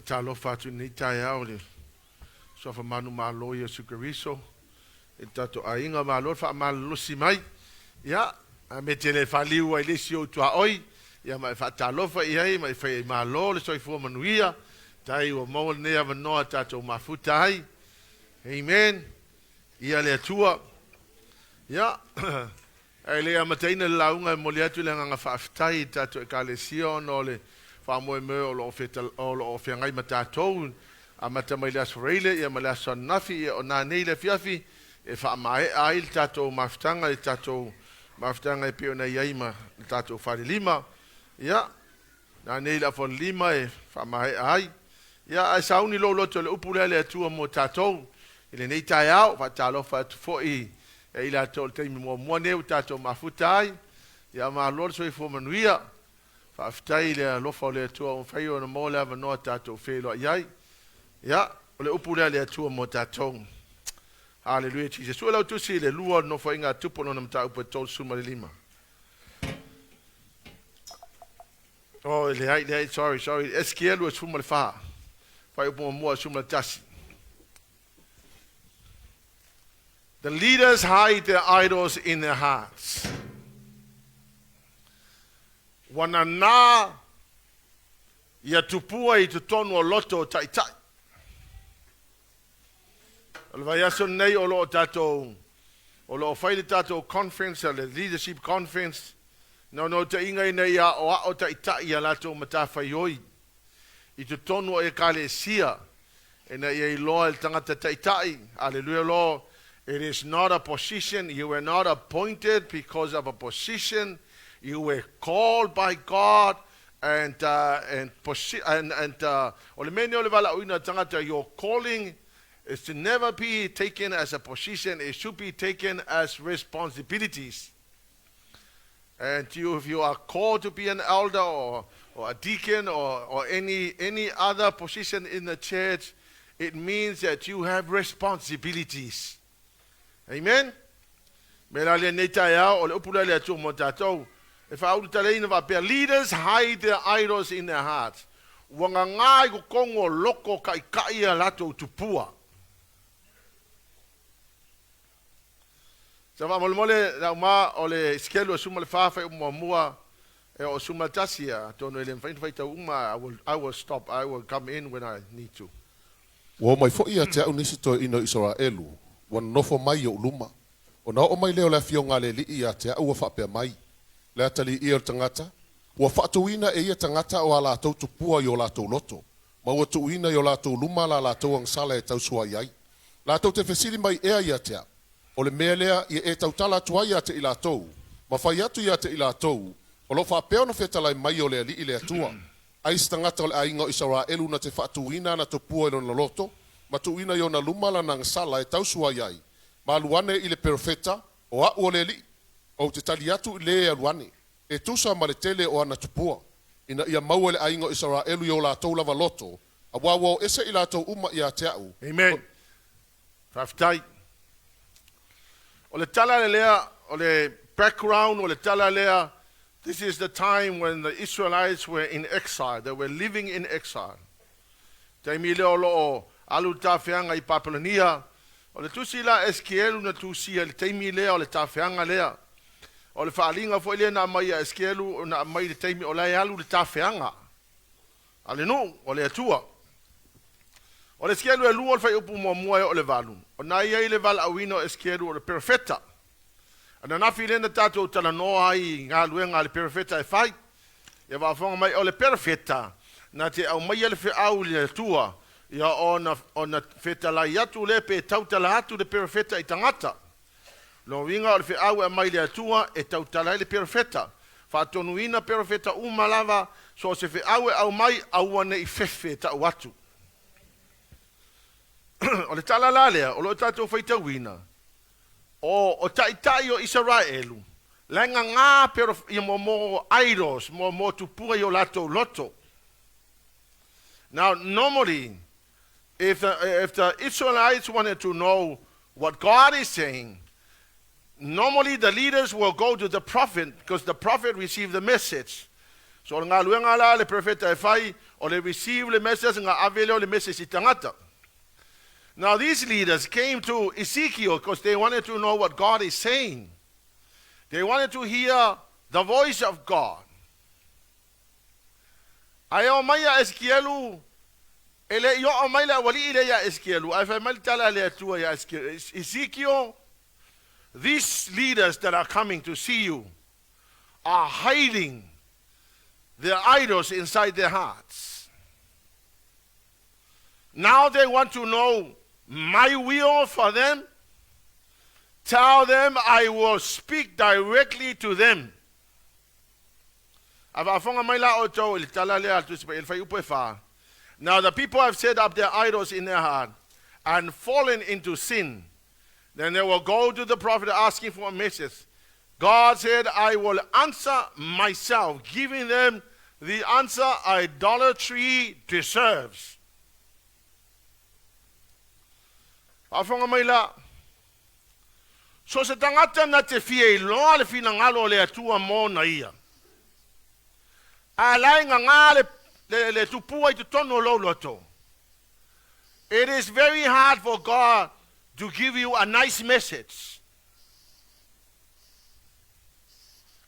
Talofa tu ni tai au le. So fa manu malo ia sukariso. E tato ainga malo fa malo si mai. Ya, a me tele fa liu ai le sio tua oi. Ya mai fa talofa ia mai fa malo le so fu manuia. Tai o mo ne ava no tato mafuta ai. Amen. Ia le tua. Ya. Ai le amateina launga mo le atu le nga fa aftai tato e kalesio no le fa mo me o lo feta o lo fe ngai matatou a mata mai la sreile ia mala son nafi o na nei le fiafi e fa mai ai tato maftanga e tato maftanga e pio na yaima tato fa lima ia na nei la fon lima e fa mai ai ia ai sauni lo lo le upule le atu mo tato ile nei tai au fa talo fa fo e ila tol te mo ne tato mafutai ia ma lo so fo manuia fa aftai le lofa le tua o fai o na mo le no tato felo iai ya o le upule le tua mo tato Halleluiah Jesus so la tu si le lua no fa inga tupo no mta upo tol suma le lima oh le sorry Ezekiel was suma le fa upo mo suma tasi. The leaders hide their idols in their hearts. Wana na ia tupua I tutonu o loto tai. Lavea son nei o lo tato o lo faile tato conference le leadership conference no te inga nei ia o tai ia lato matafa yoi I tutonu e kalesia e na ia lo el tangata tai. Hallelujah Lord. It is not a position. You were not appointed because of a position. You were called by God, and your calling is to never be taken as a position. It should be taken as responsibilities. And if you are called to be an elder or a deacon or any other position in the church, it means that you have responsibilities. Amen. Melale netaya o le upula le atu mo tatou. E fa ulu taleina va pe leaders hide their idols in their hearts. Wanga ngai ko kongo loko kai lato tupua. Sa va mole la ma o le skelo suma le fa mo mua e o suma tasia tono ele mfain ta uma I will stop. I will come in when I need to. Wo mai fo ia te unisi to ino Israelu. Wan nofo mai o luma. O na o mai leo la fionga le li ia te ua whapea mai. Le atali ia tangata. Ua whaatuina e ia tangata o ala tau tupua I o la tau loto. Ma ua tuina I o la tau luma la tau angsala e tau sua iai. La tau te fesili mai ea ia te a. O le mea lea ia e tau tala tua ia te ila tau. Ma whai atu ia te ila tau. O lo whapea no whetalai mai o le li I le atua. Ais tangata o le ainga Israelu na te whaatuina na tupua I lona loto. Matuina yo na lumala nang sala e tausua iai. Ma aluane I le perfeta o a uoleli. O te taliatu I le aluane. E tusa ma le tele o ana tupua. Ina ia maua le aingo Israelu yo la tau lava loto. A wawa ese I la tau uma ia te au. Amen. Raftai. O le tala le lea, o le background, o le tala lea, this is the time when the Israelites were in exile. They were living in exile. Taimi leo lo alu tafeanga I Babylonia. O le tusi la Ezekiel na tusi le taimi lea o le tafeanga lea. O le whaalinga fo ile na mai a Ezekiel na mai le taimi o le alu le tafeanga. Ale no, o le atua. O le Ezekiel e lua o le whai upu mua o le valu. O na ia I le val awino Ezekiel o le perfeta. Ana nafi le na tato tala noa I ngā luenga le perfeta e whai. Ia wafonga mai o le perfeta. Na te au mai le whi au le tua. Ia ona fetala atu le pe tautala atu le perfeta I tangata. Lo winga o le au e mai le atua e tautala le perfeta. Fa tonuina perfeta umalava so se au e au mai au ane I fefe ta watu. O le tala lalea o lo tato faita wina. O taitai o Israelu. Lenga ngā pero I mo idols mo tupua I o lato loto. Now normally if the Israelites wanted to know what God is saying, normally the leaders will go to the prophet because the prophet received the message. So ngā luenga la le profeta e whai, o le receive le message ngā avele o le message I tangata. Now these leaders came to Ezekiel because they wanted to know what God is saying. They wanted to hear the voice of God. Ai o mai a Ezekielu, ele yo o mai la wali ile ya Ezekielu, ai fa mai tala le atua ya Ezekiel, these leaders that are coming to see you are hiding their idols inside their hearts. Now they want to know my will for them. Tell them I will speak directly to them. Now the people have set up their idols in their heart and fallen into sin. Then they will go to the prophet asking for a message. God said, I will answer myself, giving them the answer idolatry deserves. So se tangata na te fie loa le fina ngalo le atua mo na ia. Alai ngā le tupua I te tono lo loto. It is very hard for God to give you a nice message.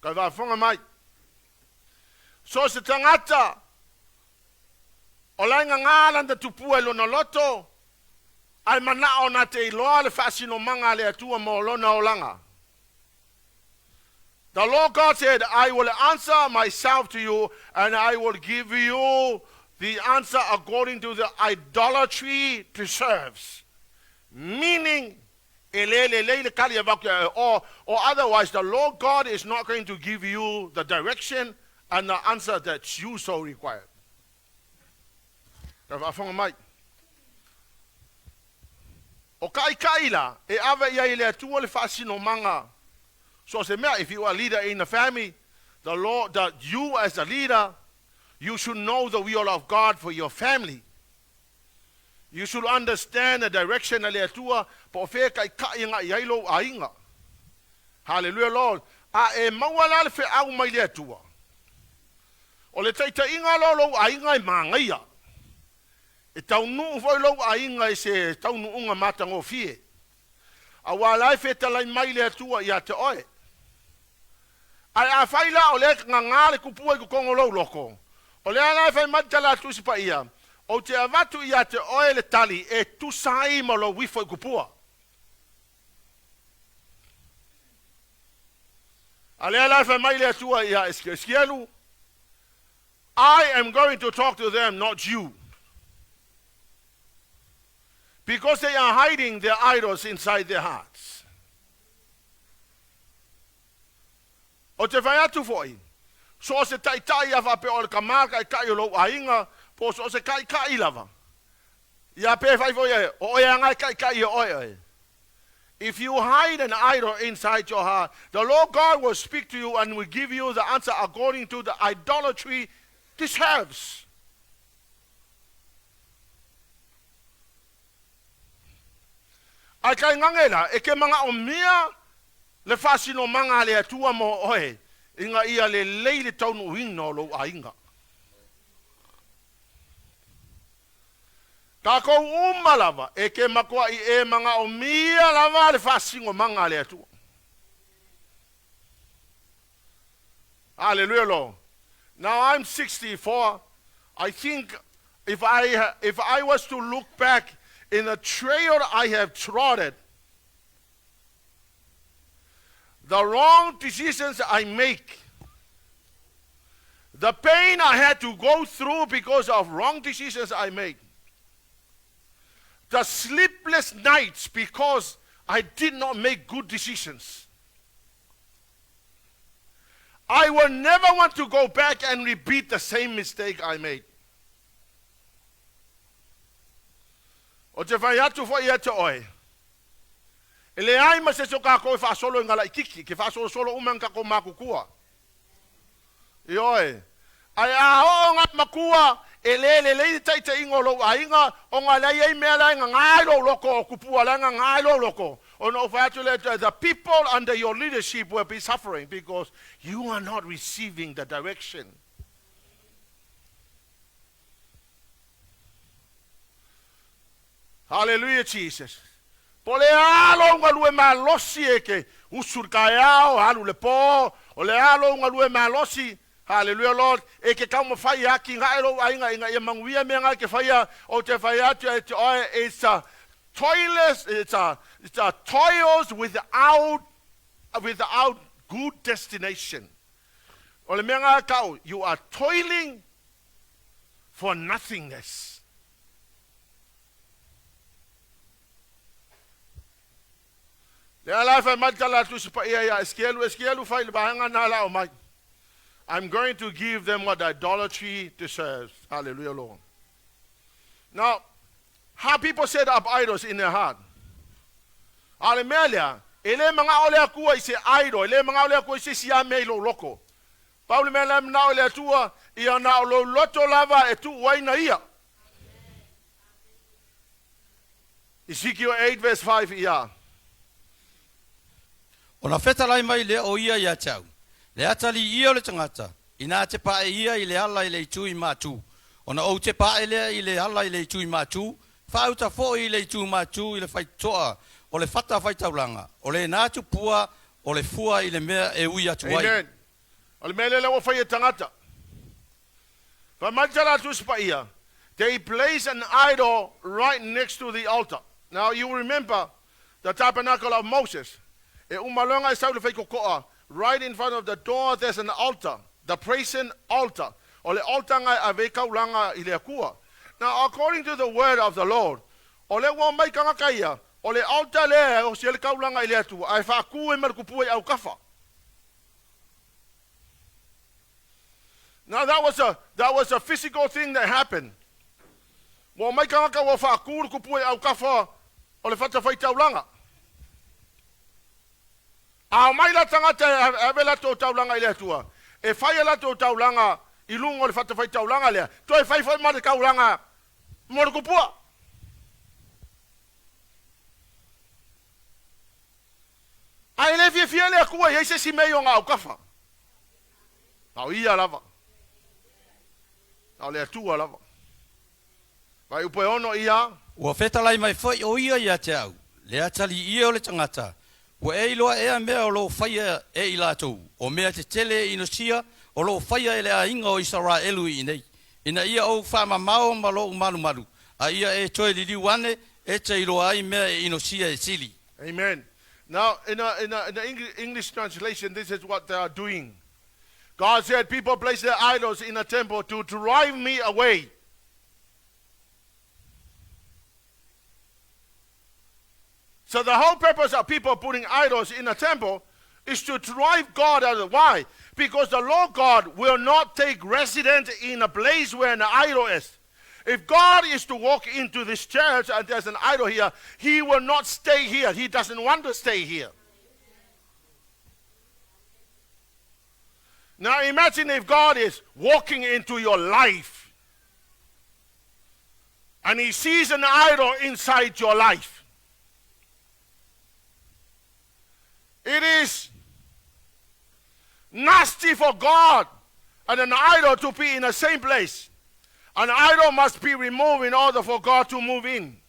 Ka whafonga mai. So se tangata o lai ngā landa tupua lo na loto, ai manao na te iloa le whaasino manga le atua mo lona o langa. The Lord God said, I will answer myself to you, and I will give you the answer according to the idolatry deserves. Meaning, or otherwise, the Lord God is not going to give you the direction and the answer that you so require. O kai kaila, e ave ia ile atua le whaasino manga. So if you are a leader in the family, the Lord, that you as a leader, you should know the will of God for your family. You should understand the direction of the atua, po fe kai inga yailo ainga. Hallelujah, Lord. A e mawala le fe au mai le atua. O le taita inga lo ainga I mangaia. E tau nuu foi lo ainga I se tau nuu unga matango fie. A wala fe talai mai le atua ia te oe. Ai a faila o le nganga le kupua I kongo lo loko. O le ana fai matala tu sipa ia. O te avatu ia te oe le tali e tu sai mo lo wifo I kupua. Ale ala fai mai le atua ia eskielu. I am going to talk to them, not you. Because they are hiding their idols inside their hearts. O te whai atu foi. So se tai a whape o le kamaka I kai o lo ainga, po so se kai lava. Ia pe whai foi e, o ea ngai kai o oe. If you hide an idol inside your heart, the Lord God will speak to you and will give you the answer according to the idolatry deserves. Ai kai ngangela, e ke manga o mia, le whaasino manga le atua mo oe, inga ia le leile taunu hino lo ainga. Ka kou umalava, e ke makua I e manga o mia lava le whaasino manga le atua. Hallelujah, Lord. Now I'm 64. I think if I was to look back in the trail I have trodden, the wrong decisions I make, the pain I had to go through because of wrong decisions I make, the sleepless nights because I did not make good decisions, I will never want to go back and repeat the same mistake I made. O te whai atu fo ia te oe. E le ai ma se soka koe whaasolo i ngala I kiki, ke whaasolo solo umanka ko makukua. I oe. Ai a o ngā makua, e le taita ingo lo a inga, o ngā lei ei mea lai ngā lo loko, o kupua lai ngā lo loko. O no whai atu le the people under your leadership will be suffering because you are not receiving the direction Halleluiah, Jesus. Pole alo ngalue malosi eke usur kayao halu le po ole alo ngalue malosi. Hallelujah, Lord. Eke kama faya ki ngailo ainga inga manguia menga ke faya o te faya it's a toilets, it's a toils without good destination. Ole menga kau, you are toiling for nothingness. I'm going to give them what idolatry deserves. Hallelujah, Lord. Now, how people set up idols in their heart. Hallelujah. Ele mga ole akua ise idol. Ele mga ole akua ise siya melo loko. Paulo mela na ole atua ia na lo loto lava etu waina ia. Ezekiel 8 verse 5 ia. Ona feta lai mai le o ia ia chau. Le atali ia le tangata. Ina te pae ia i le ala i le tui matu. Ona o te pae lea i le ala i le tui matu. Whauta fo i le tui matu i le whaitoa. O le whata whaitauranga. O le nātu pua o le fua i le mea e ui atu wai. Amen. O le mea le lewa whai e tangata. Whamantara tu spa ia. They place an idol right next to the altar. Now you remember the tabernacle of Moses. E umalonga e saule whaikokoa. Right in front of the door, there's an altar, the praising altar. Ole altar ngai ave kaulanga i le akua. Now, according to the word of the Lord, ole wa mai kanga kaia, ole altar le o se le kaulanga i le atua, ai fa ku e merkupu e au kafa. Now, that was a physical thing that happened. Wa mai kanga ka wa fa ku kupu e au kafa, ole fata fai taulanga. A mai la tangata ave la tō taulanga i le atua. E whai la tō taulanga i lungo le whata whai taulanga lea. Toi whai mare kaulanga mora kupua. Ai le fia le akua i eise si mei o ngā au kafa. Au ia lava. Au le atua lava. Vai upoe ono ia. Ua feta lai mai fai o ia te au. Le atali ia o le tangata. Ua e iloa ea mea o lo whaia e i lātou. O mea te tele ino sia o lo whaia e le a inga o Israelu i nei. Ina ia o whama mao ma lo umanu maru. A ia e toe li liwane e te iloa ai mea e ino sia e sili. Amen. Now, in the English translation, this is what they are doing. God said, people place their idols in a temple to drive me away. So the whole purpose of people putting idols in a temple is to drive God out of it. Why? Because the Lord God will not take residence in a place where an idol is. If God is to walk into this church and there's an idol here, he will not stay here. He doesn't want to stay here. Now imagine if God is walking into your life and he sees an idol inside your life. It is nasty for God and an idol to be in the same place. An idol must be removed in order for God to move in.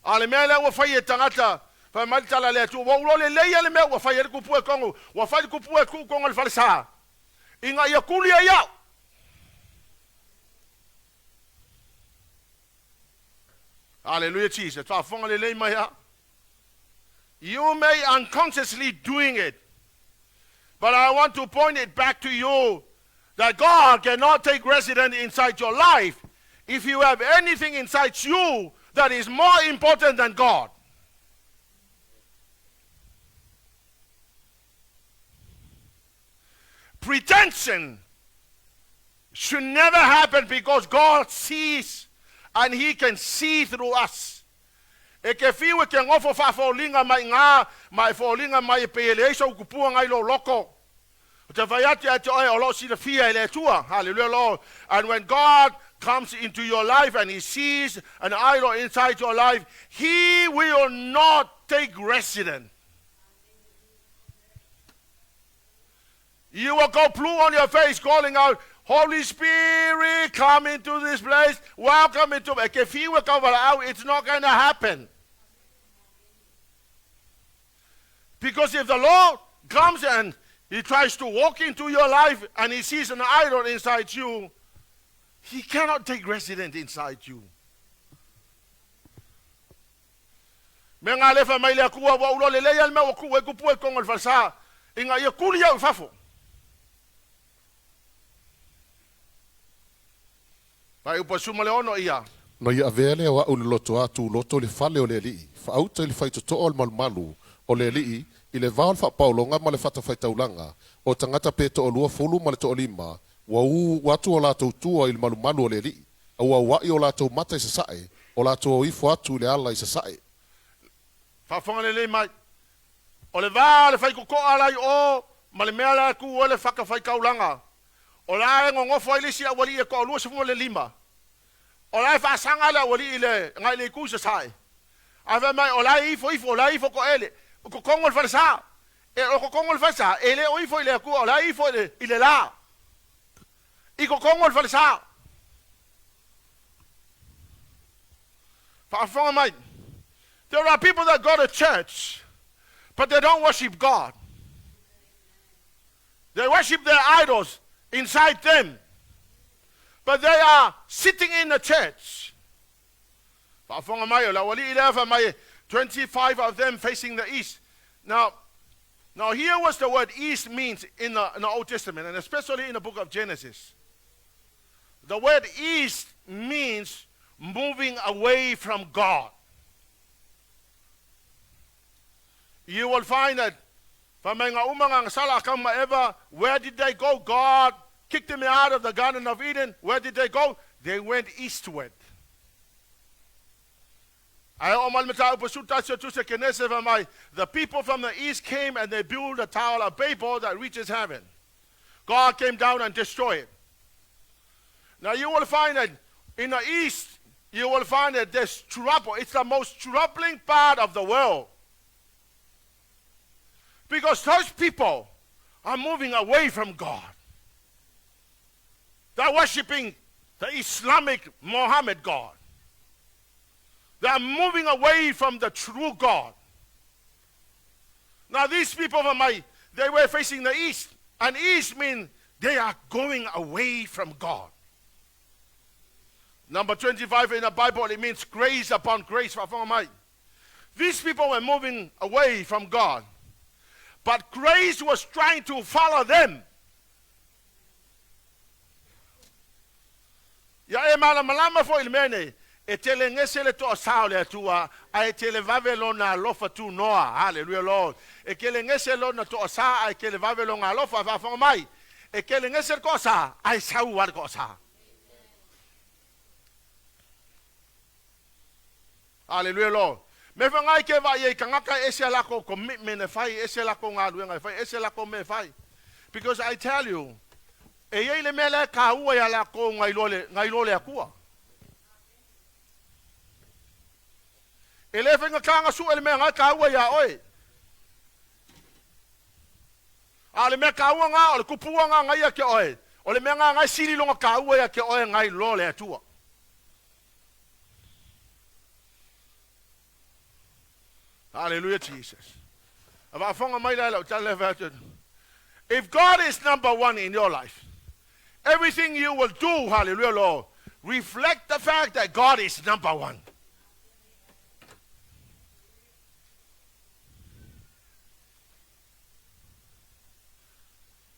Ale mele wa fai tangata fa matala le tu wa le le me wa fai ku pu kongo wa fai ku pu ku kongo le falsa. Inga ya kulia ya. Hallelujah, Jesus. You may unconsciously doing it, but I want to point it back to you that God cannot take residence inside your life if you have anything inside you that is more important than God. Pretension should never happen because God sees and he can see through us. E ke fiwe ke ngofo fa folinga mai nga, mai folinga mai pele so kupua ngai lo loko. Te vayati ate o lo si le fia ele tua. Hallelujah, Lord. And when God comes into your life and he sees an idol inside your life, he will not take residence. You will go blue on your face calling out, Holy Spirit, come into this place. Welcome into it. If He will cover out, it's not going to happen. Because if the Lord comes and He tries to walk into your life and He sees an idol inside you, He cannot take residence inside you. Menga lefa mai le kua wa ulo le le me o ku e ku pu e kongol falsa inga ye kulia fafo. Pai upa suma le ono ia. No ia vele wa un loto atu loto le fale o le li. Fa auto le faito to ol malu o le li i le vaal fa Paulo nga male fata faita ulanga o tangata peto o lua fulu male to olima wa u watu o lato tua il malu o le li. Au wa i o lato mata i se sae o lato ifo atu le ala i se sae. Fa fonga le mai. O le vaal fai ko alai o male mea la ku o le faka fai kaulanga. O la e ngongo foi le sia wali e ko lu se fu le lima. O la fa sanga la wali le ngai le ku se sai. Ave mai o la ifo ko ele. Ko kongol fa sa. E o ko kongol fa sa ele o ifo le ku o la ifo ile la. I ko kongol fa sa. Fa fonga mai. There are people that go to church but they don't worship God. They worship their idols inside them. But they are sitting in the church. 25 of them facing the east. Now here was the word east means in the Old Testament, and especially in the book of Genesis. The word east means moving away from God. You will find that where did they go? God kicked them out of the Garden of Eden. Where did they go? They went eastward. The people from the east came and they built a tower of Babel that reaches heaven. God came down and destroyed it. Now you will find that in the east, you will find that there's trouble. It's the most troubling part of the world. Because those people are moving away from God. They're worshiping the Islamic Mohammed God. They are moving away from the true God. Now these people they were facing the east. And east means they are going away from God. Number 25 in the Bible, it means grace upon grace. These people were moving away from God. But grace was trying to follow them. Ya e malama fo ilmene e tele ngesele to saule tua ai tele Babylonia lofa tu noa. Hallelujah Lord. E kele ngesele na to sa ai kele Babylonia lofa fa fo mai. E kele ngesele ko sa ai sau war ko sa. Hallelujah Lord. Me fangai ke va ye kangaka ese la ko commitment e fai ese la ko ngalu ngai fai ese la ko me fai. Because I tell you, e ye le mele ka ua ya la ko ngai lole akua. E le fenga kanga su ele me ngai ka ua ya oi. Ale me ka ua nga ole kupua nga ngai ya ke oi. Ole me nga ngai sili longa ka ua ya ke oi ngai lole atua. Hallelujah, Jesus. If God is number one in your life, everything you will do, hallelujah, Lord, reflect the fact that God is number one.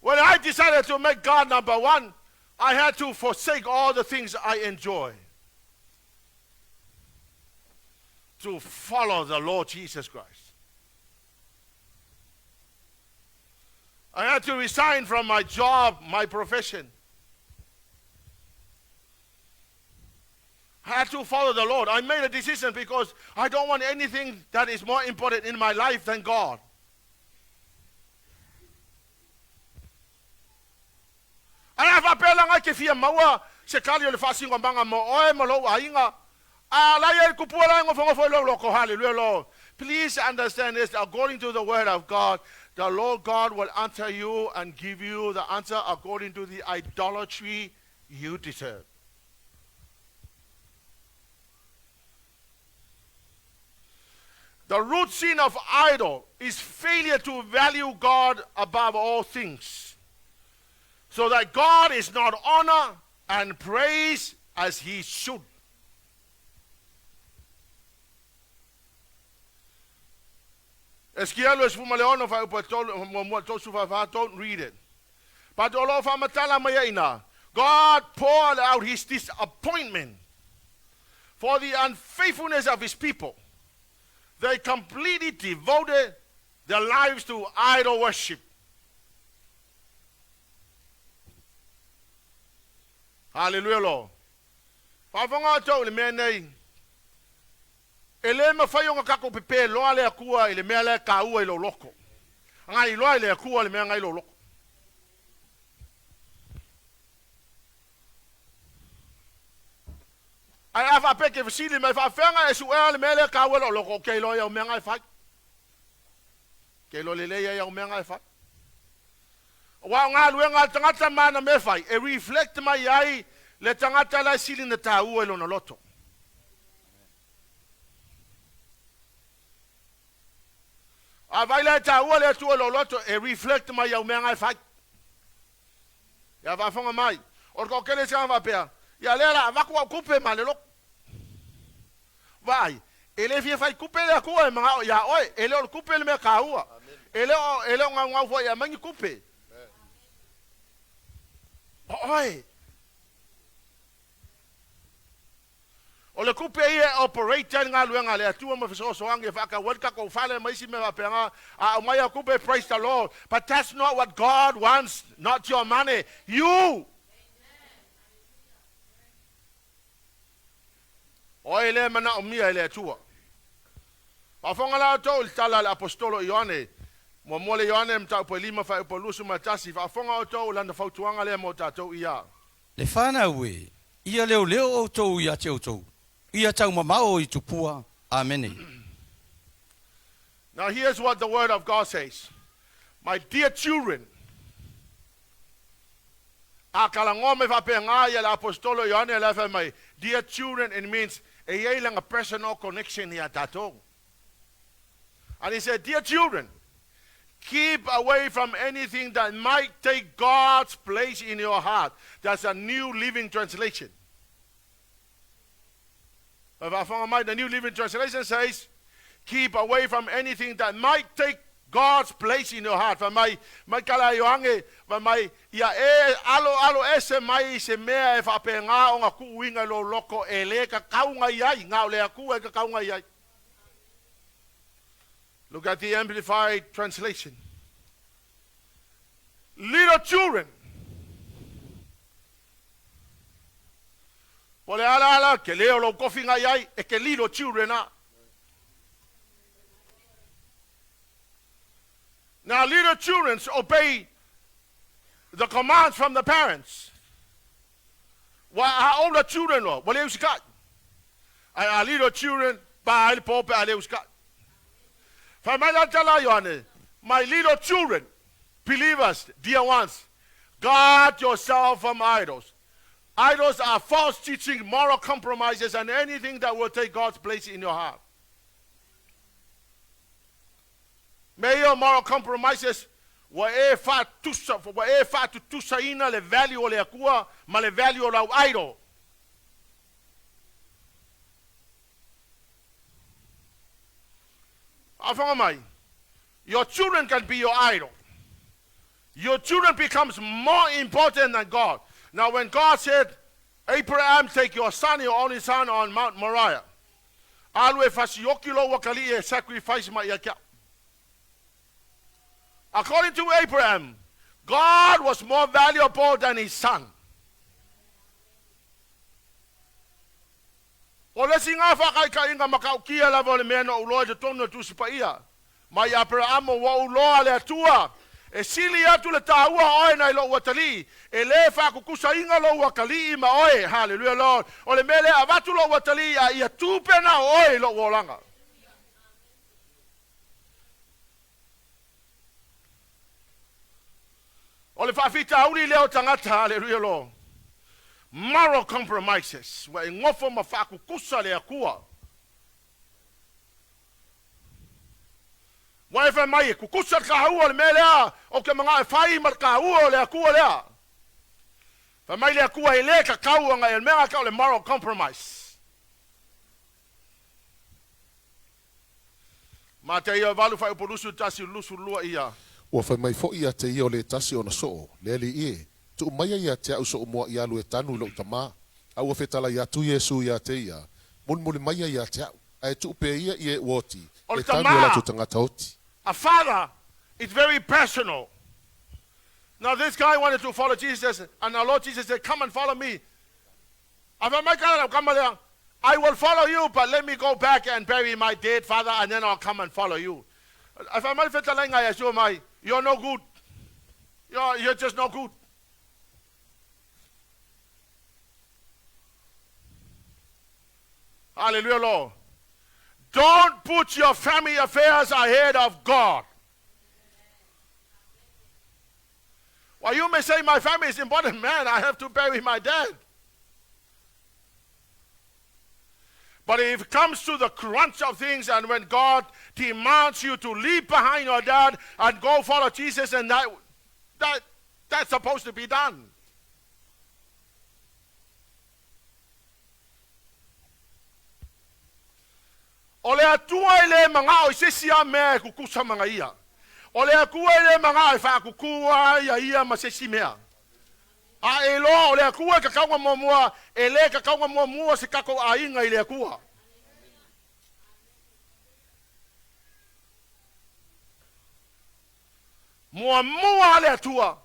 When I decided to make God number one, I had to forsake all the things I enjoy to follow the Lord Jesus Christ. I had to resign from my job, my profession. I had to follow the Lord. I made a decision because I don't want anything that is more important in my life than God. I have a pelanga ke fia maua se kali le fasi ngambanga mo oe mo lo ainga. Hallelujah, Lord. Please understand this according to the word of God. the Lord God will answer you and give you the answer according to the idolatry you deserve. The root sin of idol is failure to value God above all things, so that God is not honored and praised as he should. Ezekiel is fumaleono fa upatol don't read it. But all of amatala mayaina, God poured out his disappointment for the unfaithfulness of his people. They completely devoted their lives to idol worship. Hallelujah, Lord. Pafonga to le menei. Ele ma fayo nga kako pepe lo ale akua ile mele ka u ile loko. Ngai lo ile akua ile me ngai lo loko. Ai afa peke visili me fa fenga esu ele mele ka u ile loko ke lo ya me ngai fa. Ke lo le ya me ngai fa. Wa nga lu nga tangata mana me fa e reflect ma yai le tangata la sili na ta u ile no loto. Availa ta wole tu lo loto e reflect ma ya menga fa. Ya va fonga mai. O ko kele sa va pea. Ya lera va ko coupe mal lo. Vai. Ele vie fa coupe le ko e ma ya oi, ele o coupe le me ka ua. Ele nga vo ya mangi coupe. Oi. O le kupe ia operator nga luenga le atua ma fiso so ange fa ka weka ko fale mai si me va penga a mai a kupe, praise the Lord, but that's not what God wants, not your money, you. O ele mana o mia ele atua pa fonga la to il tala l'apostolo Ioane mo mole Ioane mta po lima fa po lusu matasi fa fonga o to la na fautuanga le mo tatou ia le fana we ia leo o to ia te o to. Now here's what the word of God says. My dear children, my dear children, it means a personal connection here. And he said, dear children, keep away from anything that might take God's place in your heart. That's a New Living Translation. The New Living Translation says, keep away from anything that might take God's place in your heart. For my kala yoange, for my ya alo ese mai se mea e fa penga o nga kuinga lo loko ele ka kaunga yai nga ole aku e ka kaunga yai. Look at the Amplified Translation. Little children. Pole ala ke leo lo kofinga yai e ke little children a. Now little children obey the commands from the parents. How old are children lo? Wale usika. Our little children ba ale pope ale usika. Famila tala yoane. My little children, believers, dear ones, guard yourself from idols. Idols are false teaching, moral compromises, and anything that will take God's place in your heart. May your moral compromises wa e fa tu tusa ina le value o le akua ma le value o la idol. Afanga mai. Your children can be your idol. Your children becomes more important than God. Now when God said, Abraham, take your son, your only son, on Mount Moriah, alwe fasiokilo wakali e sacrifice ma yaka. According to Abraham, God was more valuable than his son. Ole singa fa kai kai nga makaukia la vole meno ulo de tono tu sipaia. Mai Abraham wa ulo le tua. E sili atu le taua oe na ilo watali. E le fa kukusa inga lo wakali ima oe. Hallelujah, Lord. Ole mele avatu lo watali ya ia tupe na oe lo wolanga. O le whaafita uli leo tangata, hallelujah lo. Moral compromises, wa ngofo mafakukusa le akua. Wa efa mai kukusa kahua le melea, o ke mga fai mar kahua le akua lea. Fa mai le akua ele ka kaua nga el mea ka le moral compromise. Ma te ia valu fai upolusu tasi lusu lua ia. Ua fai mai fo ia te ia o le tasi o na soo, le li ie. Tu umaya ia te au so umua ia lu e tanu lo utama. Au a fetala ia tu Yesu ia te ia. Muli maya ia te au. Ai tu upe ia ie uoti. E tanu la tu tangata oti. A father, it's very personal. Now this guy wanted to follow Jesus, and our Lord Jesus said, come and follow me. I will follow you, but let me go back and bury my dead father, and then I'll come and follow you. You're no good. You're just no good. Hallelujah, Lord. Don't put your family affairs ahead of God. Well, you may say my family is important. Man, I have to bury my dad. But if it comes to the crunch of things, and when God demands you to leave behind your dad and go follow Jesus, and that's supposed to be done. O le atua ele mga o sesia mea kukusa mga ia. O le akua ele mga e whakukua ia masesi mea. A elo o le akua kakaunga mua ele kakaunga mua se kako a inga i le akua. Mua le atua.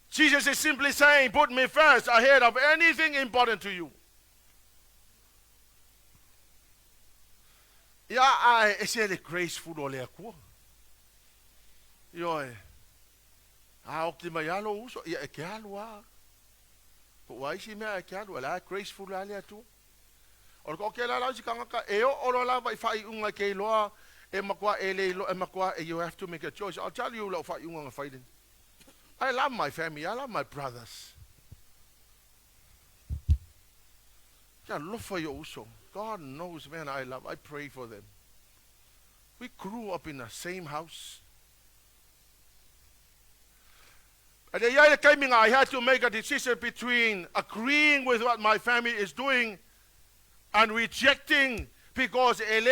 Jesus is simply saying, put me first ahead of anything important to you. Ia ai ese le graceful o le akua. Io a optima yalo uso ia e kialo a. Ko wai si mea e kialo la graceful ale atu. O ko ke la si kanga ka e o lo la vai fai unga ke loa e makwa e le lo e makwa e you have to make a choice. I'll tell you lo fai unga fighting. I love my family. I love my brothers. Ja lo for you also. God knows, man, I pray for them. We grew up in the same house. And I had to make a decision between agreeing with what my family is doing and rejecting, because if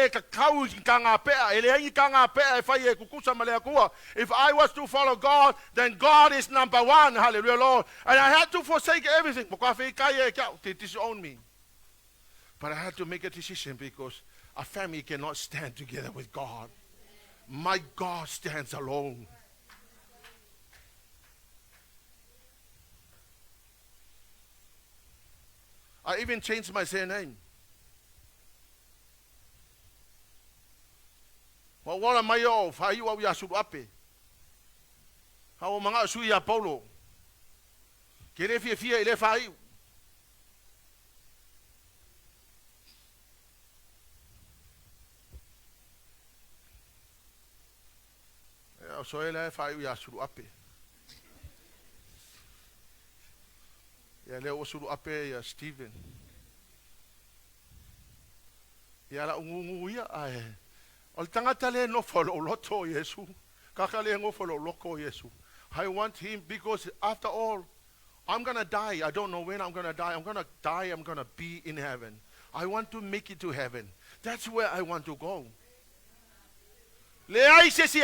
I was to follow God, then God is number one. Hallelujah, Lord. And I had to forsake everything. Disown me. But I had to make a decision, because a family cannot stand together with God. My God stands alone. I even changed my surname. Well, what am I of? How you are Suluape? How am I Suluape Paulo? Kere fia ele fai. So ele fai ya Suluape. Ya leo Suluape ya Steven. Ya la ungu ya ai. Al tangata le no follow loto Yesu. Kakale no follow loko Yesu. I want him, because after all, I'm going to die. I don't know when I'm going to die. I'm going to die. I'm going to be in heaven. I want to make it to heaven. That's where I want to go. It's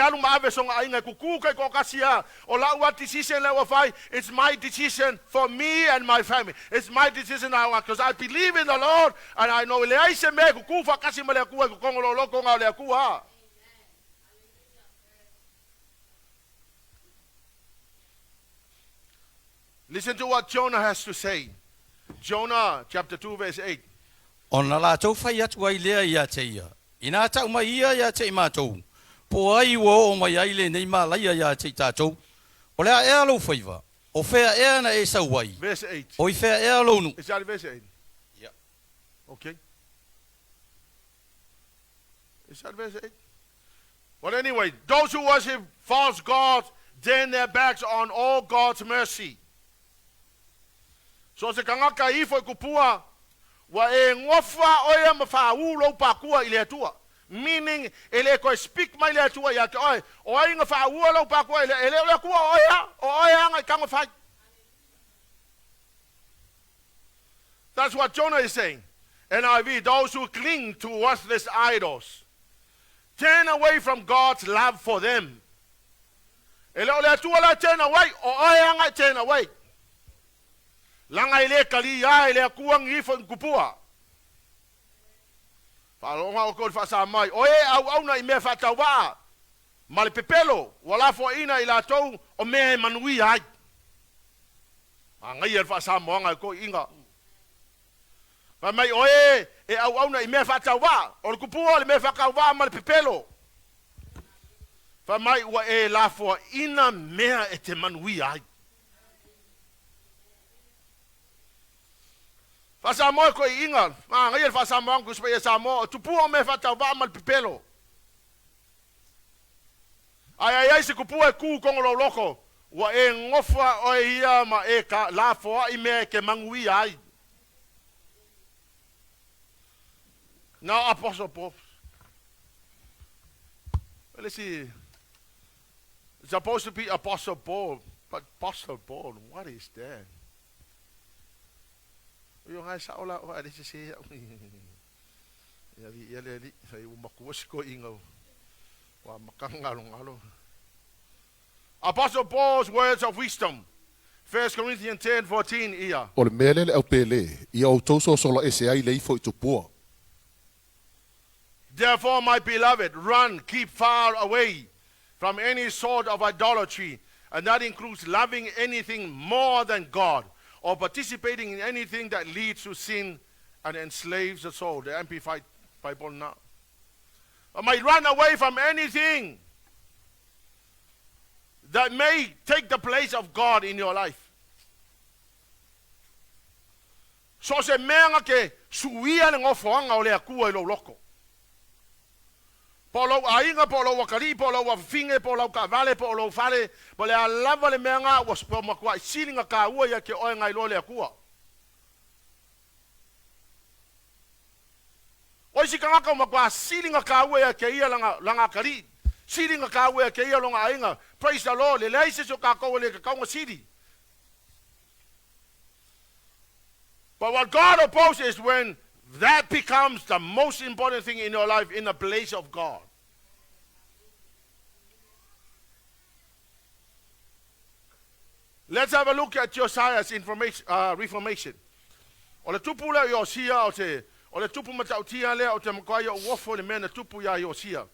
my decision for me and my family. It's my decision I want, because I believe in the Lord, and I know. Listen to what Jonah has to say. Jonah chapter 2 verse 8. Ona la tau fai atu ai lea ia te ia. Ina tau mai ia te mātou. Po ai wo o mai ai le nei mā laia ia te tātou. O lea ea lau whaiva. O whea ea na e sau wai. Verse 8. O I whea ea lau nu. Is that verse 8? Yeah. Okay. Is that verse 8? But anyway, those who worship false gods turn their backs on all God's mercy. So se kangaka ifo kupua wa e ngofa oya mafaulo pakua ile atua. Meaning ele ko speak mai ile atua ya oi oya ngafaulo pakua ele ole kuwa oya ngai kanga fai. That's what Jonah is saying. NIV, those who cling to worthless idols turn away from God's love for them. Ele ole atua la turn away oya ngai turn away. Langa ile kali ya ile kuang ifo kupua. Palonga o ko fa sa mai. Oe au na ime fa tawa. Mal pepelo wala fo ina ila tou o me manui ai. Anga ia fa sa mo nga ko inga. Pa mai oe e au na ime fa tawa. O kupua le me fa kawa mal pepelo. Fa mai wa e la fo ina me e te manui ai. Fa Samoa ko inga, ngai fa Samoa ko spe Samoa, tupu o me fa tava mal pipelo. Ai se kupu e ku kongolo loko, wa e ngofa o ia ma e ka la fo I me ke mangui ai. Now Apostle Paul. Well, let's see. It's supposed to be Apostle Paul, but Apostle Paul, what is that? Yung nga sa ola o ali siya yali say umakuwas ko ingaw wa makangalong-alo. Apostle Paul's words of wisdom, 1 Corinthians 10:14 iya. Ol melele au pele ia o toso solo ese ai lei foi tupua. Therefore, my beloved, run, keep far away from any sort of idolatry, and that includes loving anything more than God, or participating in anything that leads to sin and enslaves the soul. The Amplified Bible now. I might run away from anything that may take the place of God in your life. So se menga ke suia ngo foanga o le akua I lo loko. Polo ainga polo wakali polo wa finge polo ka vale polo fale pole a lava le menga was po makwa silinga ka ua ya ke o ngai lo le akua. O si kanga ka makwa silinga ka ua ya ke ia langa kali. Silinga ka ua ya ke ia longa ainga. Praise the Lord. Le leise so ka ko le ka ngo sili. But what God opposes is when that becomes the most important thing in your life in the place of God. Let's have a look at Josiah's reformation. O le tupu le Yosia o le tupu matautia le o te makwaya uofo le mena tupu ya Yosia.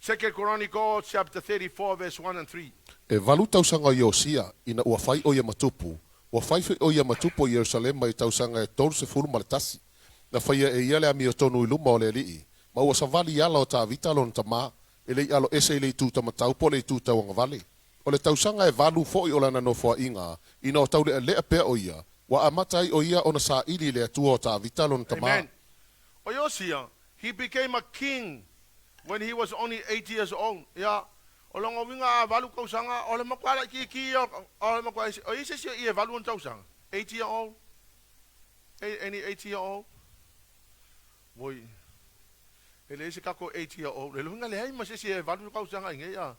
2 Chronicles chapter 34 verse 1 and 3. E valu tausanga Yosia ina ua fai o ia matupu. Ua fai o ia matupu Jerusalem mai tausanga e tolu se furu maletasi. Na faia e ia le ami o tonu Leauma o le lii. Ma ua savali ala o ta vita lon tama, e le alo ese le tu tamatau po le tu tawanga vale. O le tausanga e valu fo I o lana no foa inga, ina o tau le lea pea o ia, wa amatai o ia o na sa ili le atua o ta vita lon tama. Amen. O Yosia, he became a king when he was only 8 years old. Ya, o longa winga valu kausanga, o le makwala ki o le makwala, o ise si ia valu on tausanga. 8 year old? Any 8 year old? Boy, ele ese kako 8 year old. Ele hunga le hai mas ese valu kausanga inge ya.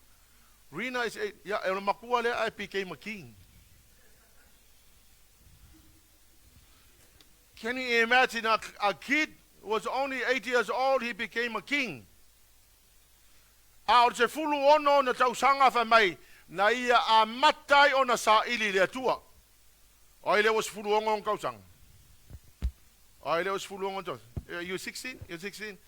Rina is 8. Ya, ele makua le I became a king. Can you imagine a kid was only 8 years old, he became a king. A o se fulu ono na tausanga fa mai, na ia a matai o na sa ili le atua. O ile was fulu ongo kausanga. O ile was fulu ongo. You 16? You're 16?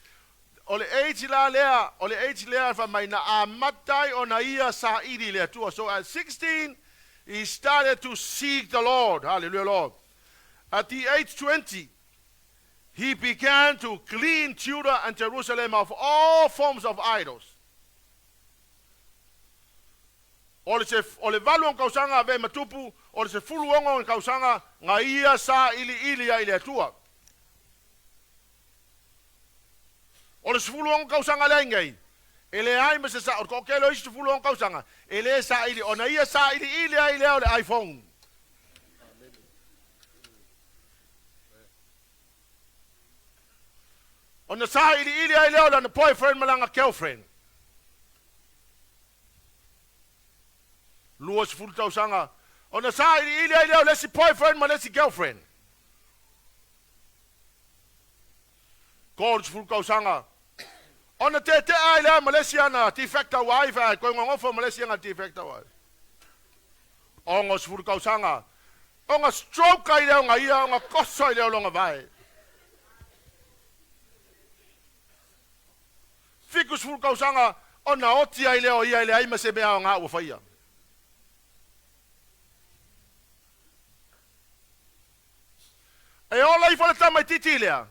Ole age lea fa mai na amatai o na ia sa ili le atua. So at 16, he started to seek the Lord. Hallelujah, Lord. At the age 20, he began to clean Judah and Jerusalem of all forms of idols. Ole valu on kausanga ve matupu, ole se fulu ongo on kausanga nga ia sa ili ya ile atua. Ole se fulu ongo kausanga le ngai. Ele ai ma se sa o ko kelo isu fulo ka usanga. Ele sa ili ona ia sa ili ai le o iPhone. Ona sa ili ai le o na boyfriend malanga girlfriend. Luos full tau sanga. Ona sa ili ai le o lesi boyfriend ma lesi girlfriend. Coach full tau sanga. Ona te ai le Malaysia na tifecta wifi ko ngofo Malaysia na tifecta wifi. Onga full tau sanga. Onga stroke ai le nga ia onga koso ai le longa vai. Fikus full tau sanga ona oti ai le o ia le ai ma se mea nga o faia. E ola I fala tama titi lea.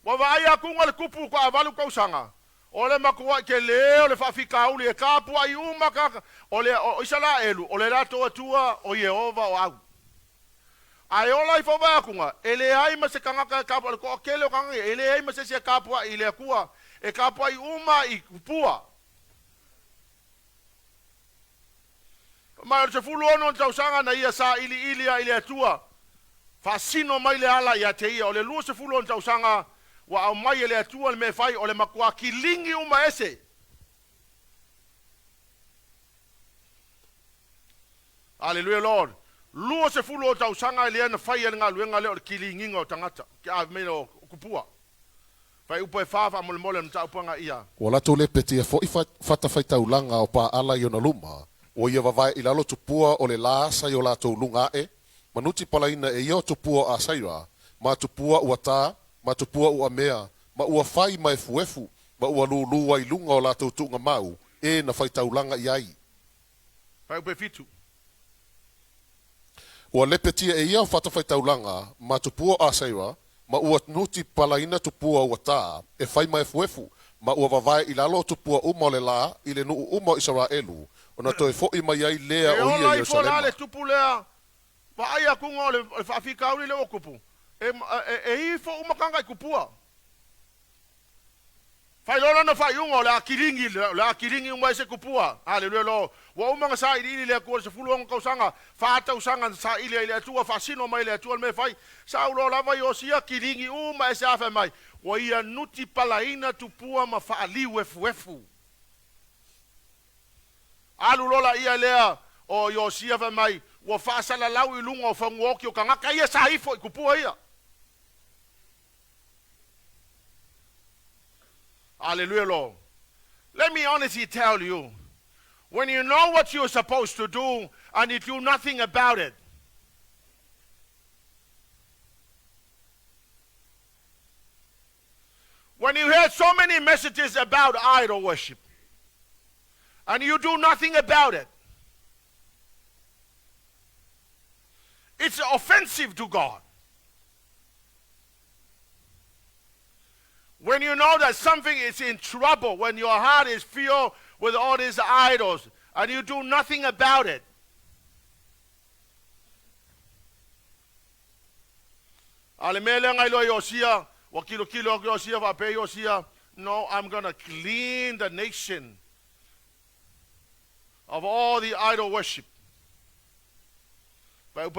Wa vai aku ngale kupu ko avalu ko sanga. Ole makua ke leo le fafika uli e kapu ai uma ka ole o isala elu ole la to tua o Yehova o au. Ai ola I fava akunga ele ai ma se kanga ka kapu ko kele kanga ele ai ma se se kapu ai le kua e kapu ai uma I kupua. Ma se fulu ono tau sanga na ia sa ili ile tua. Fasino mai le ala ia te ia o le lua se fulu on tau sanga wa au mai le atua le me fai o le makua kilingi uma ese. Halleluiah Lord. Lua se fulu on tau sanga le ana fai ngā luenga le o le kilingi o tangata ki a me o kupua. Fai upo e fafa mole mole mta upanga ia. Wala to le peti e fo I fata fai taulanga o pa ala I ona luma. O ia vavai I lalo tupua o le lasa I o la taulunga e. Manuti palaina e ia tupua a saira. Ma tupua uata, ma tupua ua mea, ma ua fai ma efu, ma ua lulua I lunga o la tautunga mau, e na fai taulanga I ai. Fai upe fitu. Ua lepetia e ia o fata fai taulanga, ma tupua a saira, ma ua nuti palaina tupua uata, e fai ma efu, ma ua vavai I lalo tupua uma o le la, I le nuu uma o Israelu, o na toi fo I mai ai lea o ia Yerusalema. Le tupu lea, wa ai aku ngā le whawhika uri le okupu. E ifo umakanga I kupua. Fai lona na fai ungo le akiringi uma ese kupua. Halleluiah lo. Wa umanga sa ili le kua se fuluanga kausanga. Fata usanga sa ili le atua fasino mai le atua me fai. Sa ulo lava yosia kiringi uma ese afe mai. Wa ia nuti palaina tupua ma faaliu efu. Alu lola ia lea o yosia fe mai. Wa fasala lau I lunga o fanguoki o kangaka ia sa ifo I kupua ia. Hallelujah, Lord. Let me honestly tell you, when you know what you're supposed to do and you do nothing about it, when you hear so many messages about idol worship and you do nothing about it, it's offensive to God. When you know that something is in trouble, when your heart is filled with all these idols, and you do nothing about it. No, I'm going to clean the nation of all the idol worship. O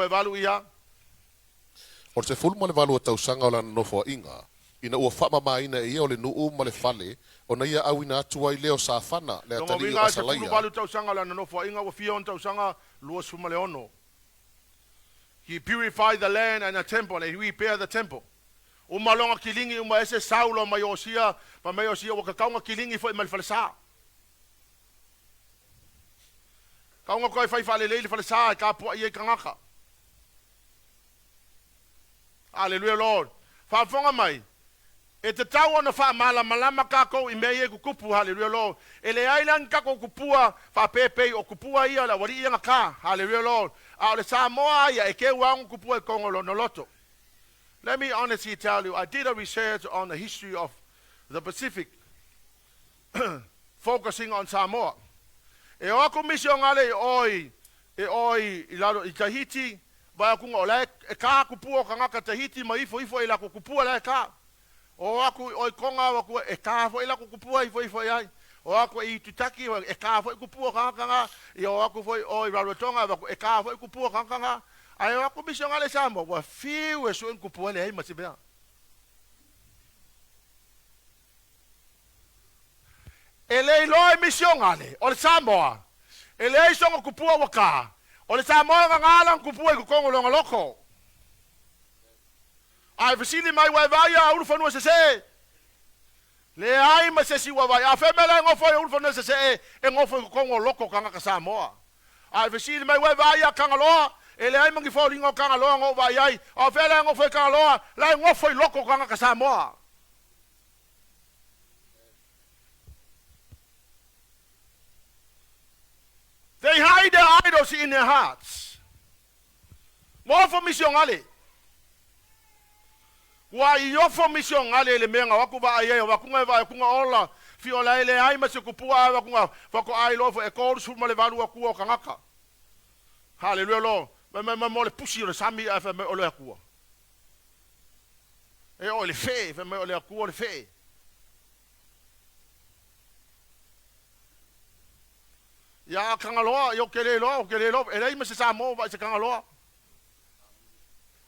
te fulma le valu tau sanga o la nofo inga. Ina ua whama maina e ia o le nuu ma le fale, o na ia awina atua I leo sa whana, le atali o asalaia. He purified the land and the temple, and he repaired the temple. Umalonga kilingi uma ese saulo mayosia, ma mayosia waka kaunga kilingi fo imal falsa. Kaunga koi fai fale leili falsa, ka po ie kangaka. Hallelujah, Lord. Fa fonga mai. E te tau ana wha malama kako I mea ku kupu, hallelujah Lord. E le ailan kako kupua, wha pepe o kupua ia la wari ia ngaka, hallelujah Lord. A le Samoa ia e ke wangu kupua I Kongo noloto. Let me honestly tell you, I did a research on the history of the Pacific, focusing on Samoa. E o ako misio ngale e oi I Tahiti, ba aku ngole e ka kupua ka ngaka Tahiti ma ifo e la kupua la ka. O aku oi konga waku e ka fo ila kupua ifo ai O ako I tutaki e ka foi kupua kanga I o ako foi o I rarotonga e ka foi kupua kanga ai o ako mission ale Samo wa fiu e so kupua le ai masibea ele loi mission ale o Samoa ele songo kupua waka o le Samoa ngala kupua ku kongo longa loko ai visili mai wa vai uru fanu se le ai ma se si wa vai a femela ngofo uru fanu se e ngofo ku kongo loko kanga ka Samoa ai visili mai wa vai kanga loa ele ai mangi fo ringo kanga loa ngo vai ai a fela ngofo kanga loa la ngofo loko kanga ka Samoa. They hide their idols in their hearts. More for mission ale. Wa yo for mission ale le menga wakuba aye wakunga va kunga ola fiola ele ai masekupua wakunga fako ai lo e ko su male valu waku kangaka. Halleluiah lo. Me mo le pusi le sami fa me ole aku. E ole fe fa me ole aku ole fe. Ya kangaloa yo kelelo ele ai se Samo va se kangaloa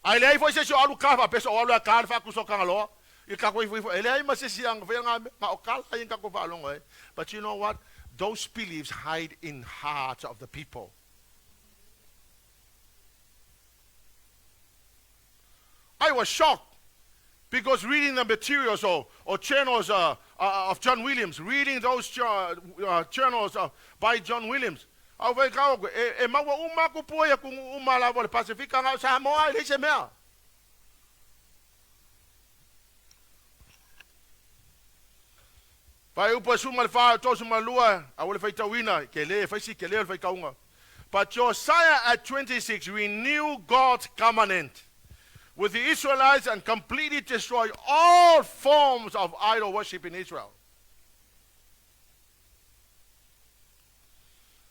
ai lei foi se so alu kava peso alu ka fa ku so kangaloa I ka ko ele ai se siang fa nga o kala ai ka ko fa longo but you know what those beliefs hide in hearts of the people. I was shocked because reading the materials or channels of John Williams, reading those journals by John Williams. Au vai kau e maua uma ku poia ku uma la vol Pacifica nga Samoa le se mea. Vai upa suma fa to suma lua a vol fai tawina ke le fai si ke le fai kaunga. But Josiah at 26 renewed God's covenant with the Israelites and completely destroyed all forms of idol worship in Israel.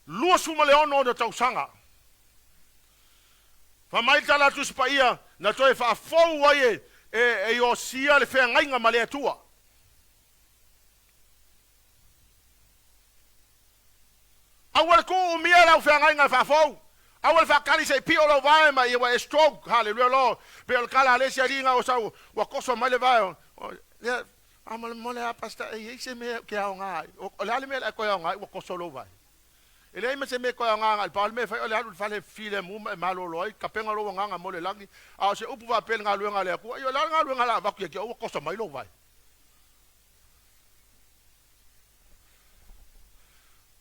Lua suma leono de tausanga. Fa mai tala tu spaia na toi fa fou wae e Josia le fea ngainga male atua. Awal ko umia la fea ngainga fa fou. Awal fa kali se pio lo vai ma ye wa stroke hallelujah lo pe el kala le sia ringa o sa wa koso male vai ya amal mole a pasta e se me ke a nga o la le me ko ya nga wa koso lo vai ele me se me ko ya nga al pa me fa o le alu fa le file mu malo lo ka penga lo nga mole langi a se upu va pel nga lu nga le ku yo la nga lu nga la va ku ke o koso mai lo vai.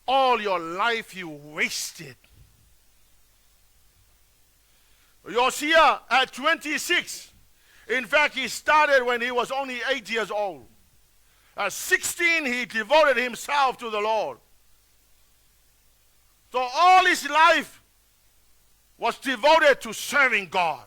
All your life you wasted. Josiah at 26. In fact, he started when he was only 8 years old. At 16, he devoted himself to the Lord. So all his life was devoted to serving God.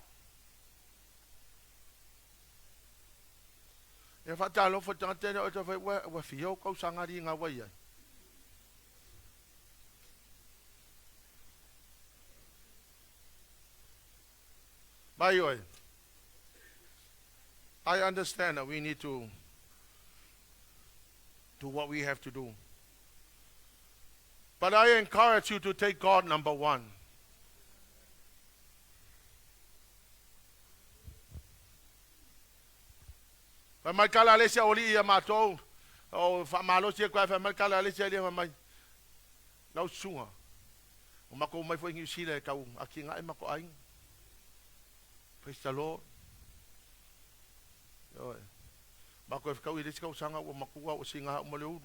By the way, I understand that we need to do what we have to do. But I encourage you to take God number one. Fa mai kala le se oli ia matou o fa malo se kwa fa mai kala le se le mai lau sunga o mako mai foi ngi sile ka u akinga e mako ai. Praise the Lord. Yo. Mako e kau i desi kau sanga o makua o singa o maleu.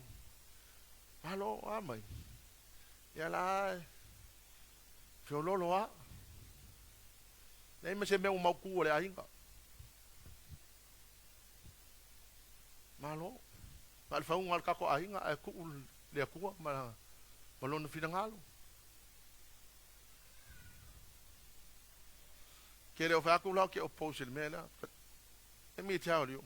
Halo amai. Ya la. Fiololo a. Nei me se me o maku o le ainga. Malo. Mal fa un al kako ainga e ku le ku ma malon finangalo. Kele o faku la ke oppose le mena. E mi tell you.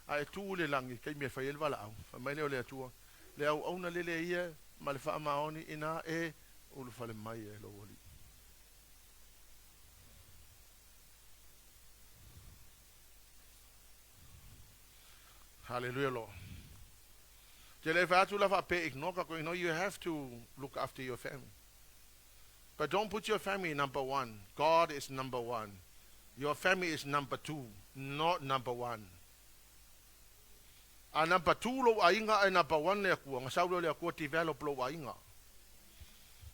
Ai tu le langi ke me fa yelva la. Fa mai le tu. Le au ona le ia ma le fa maoni ina e o le fa le mai e lo oli. Halleluiah Lord. You know, you have to look after your family. But don't put your family number one. God is number one. Your family is number two, not number one. A number two lo ainga e number one le kua. Ngasau le kua develop lo ainga.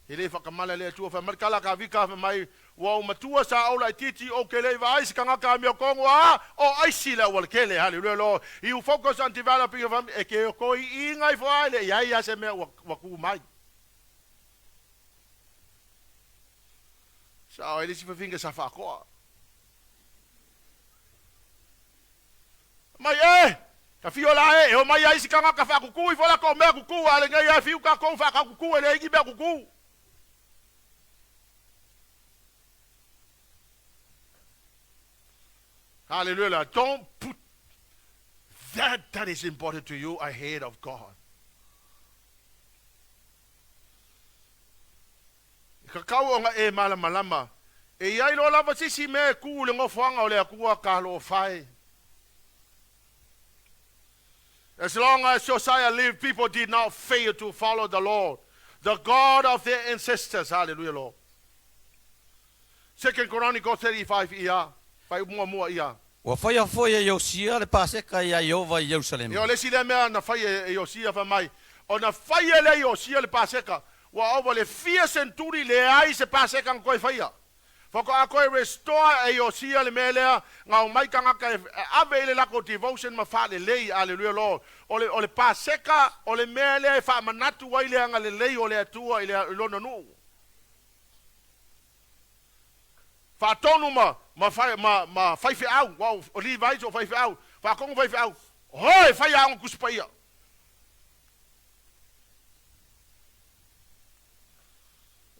Ele whakamala le tua whamarikala ka vika mai wau matua sa ola titi o kele vai sikanga ka mea kongo o aisi la wal kele hallelujah lo. You focus on developing your family. E ke koi ingai fo le ia se mea waku mai. Sa ele si fafinga sa whakoa. Mai ka fiola o mai ai sikanga ka whakuku I fola ko mea kuku ale ngai ai fiu ka ko whakakuku ele igi mea kuku. Hallelujah. Don't put that is important to you ahead of God. Kakau nga e malama. E ai lo lava sisi me ku le ngofanga o le akua ka lo fai. As long as Josiah lived, people did not fail to follow the Lord, the God of their ancestors. Hallelujah, Lord. 2 Chronicles 35 ia. Fai mua ia. Wa faya foya Yosia le paseka ia Yehova I Jerusalem. Yo le sile mea na fai Yosia fa mai. O na fai le Yosia le paseka. Wa over le 4 centuri le ai se paseka ngoi fai. Foko a koe restore Yosia le melea nga o mai kanga ka ave le lako devotion ma fa le lei hallelujah Lord. O le paseka o le melea fa manatu wa ile nga le lei o le atua ile lono nu. Fa tonu ma fai fe au wow Levi so fai fe au fa kong fai fe au hoi fai au kuspaia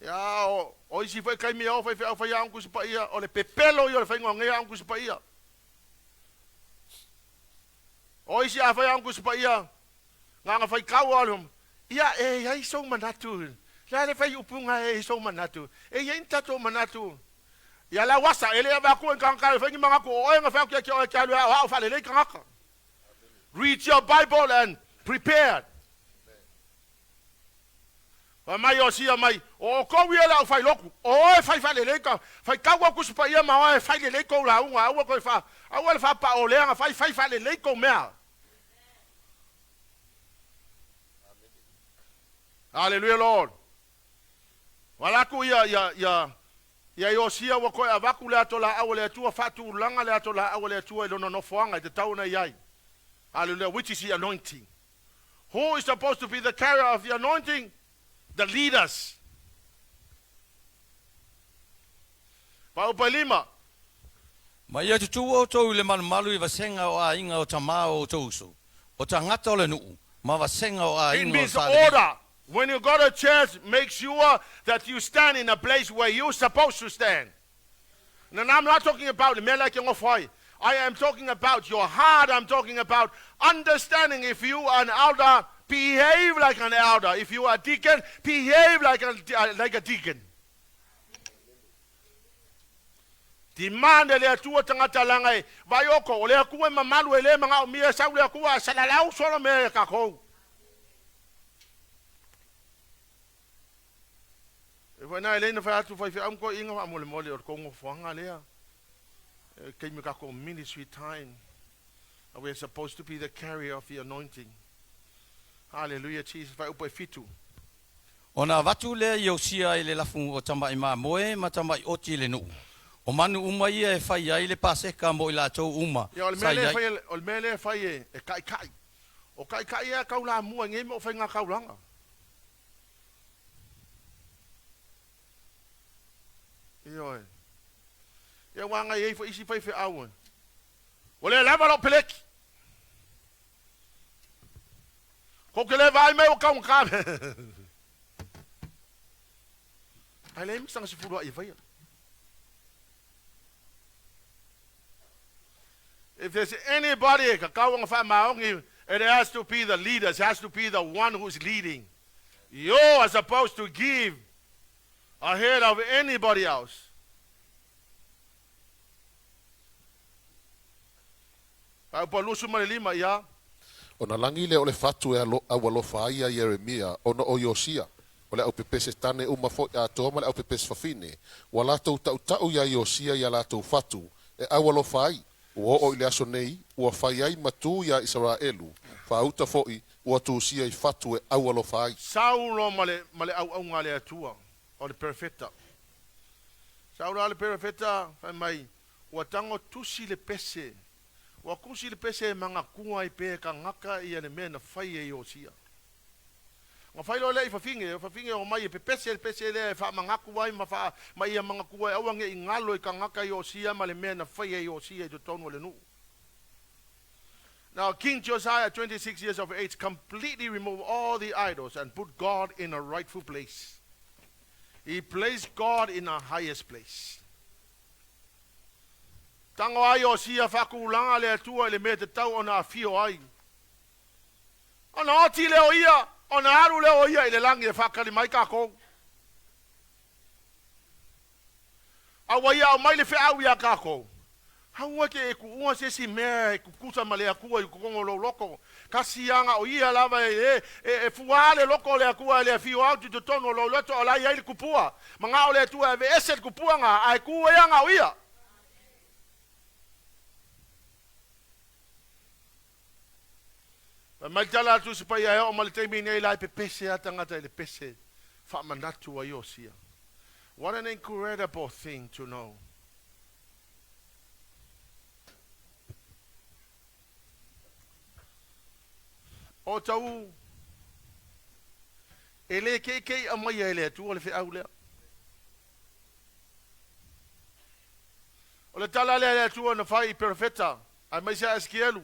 ya o isi fai kai mi au fai fe au fai au kuspaia o le pepelo yo le fai ngonge au kuspaia o isi a fai au kuspaia nga fai kau alum ia ai so manatu la le fai upunga so manatu yen tato manatu ya la wasa ele ba ko kan ka fa ngima ko o nga fa ke ka lu ha fa le kan ka. Read your Bible and prepared. Wa mai o sia mai o ko wi la fa loku o fa le ka fa ka wa ku spa ia ma o fa le ko la unga o ko fa a fa pa o le nga fa le ko mea. Hallelujah Lord. Wala ku ya Yosia wa koe avaku le atola au le atua fatu langa le atola au le atua ilono no foanga te tauna iai. Hallelujah, which is the anointing. Who is supposed to be the carrier of the anointing? The leaders. Pa upa lima. Mai atu tu o tau le malu I vasenga o a inga o tamao o tausu. O tangata o le nuu. Ma vasenga o a It inga o means sa le. order. When you go to church, make sure that you stand in a place where you're supposed to stand. And I'm not talking about I am talking about your heart. I'm talking about understanding. If you are an elder, behave like an elder. If you are a deacon, behave like a deacon. Demand le tua tangata langai. Vaioko le akua mamalu ele manga o mia sau le akua salalau solo me kako. When I learn if I have to fight, I'm going to Mole or Congo Fangalea. Came a ministry time. We are supposed to be the carrier of the anointing. Hallelujah, Jesus. If I upai fitu. Ona watu le Yosia le lafu o tamba ima moe ma tamba oti le nuu. O manu uma ia e fai ai le paseka mo ila tau uma. Ya ol mele fai e kai. O kai e kaula mua ngeme o fai ngā kaulanga. Yo. Ya wanga ye fo isi fai fe awu. Ole lava lo pelek. Ko ke le vai me o kaun ka. Ai le mi sang se fudo ai fai. If there's anybody, it has to be the leaders, it has to be the one who's leading. You are supposed to give ahead of anybody else. Ona langi le o le fatu e awalofa ia Yeremia ona o Yosia. O le au pepese tane uma fo a toma le au pepese fafine. Wa latou tau ia Yosia ia latou fatu e awalofa ai. Ua o ile aso nei, ua fai ai matu ia Israelu. Fa auta foi, ua tuusia I fatu e awalofa ai. Saulo male au ngale atua o le perfecta. Saulo ale perfecta fai mai ua tango tusi le pese. Ua kusi le pese manga kua I pe ka ngaka ia le mena fai e Yosia. Nga fai lo le I fafinge o mai pe pese le fa manga kua ma ia manga kua au nge I ngalo I ka ngaka Yosia ma le mena fai e Yosia to tonu le nu. Now, King Josiah, 26 years of age, completely removed all the idols and put God in a rightful place. He placed God in a highest place. Tango ai Yosia whakulanga le atua le me te tau ona fio ai. Ona oti leo ia, ona aru leo ia I le langi e whakari mai kako. Awa ia o mai le whiau ia kako. Haua ke ku ua se si mea ku kusa male akua I kukongo lo loko. Kasianga o ia lava e fuale loko le akua le fio au tu tono lo loto ala ia I kupua. Manga o le tua e eset kupua nga ai kua ia nga o ia. Mai tala tu se pa ia o male teimi nei lai pe pese atangata le pese. Fa mandatu a Yosia. What an incredible thing to know. Otahuhu ele ke amaya ele tu ole fe aule ole tala le tu na fai perfecta ai mai sa Ezekiel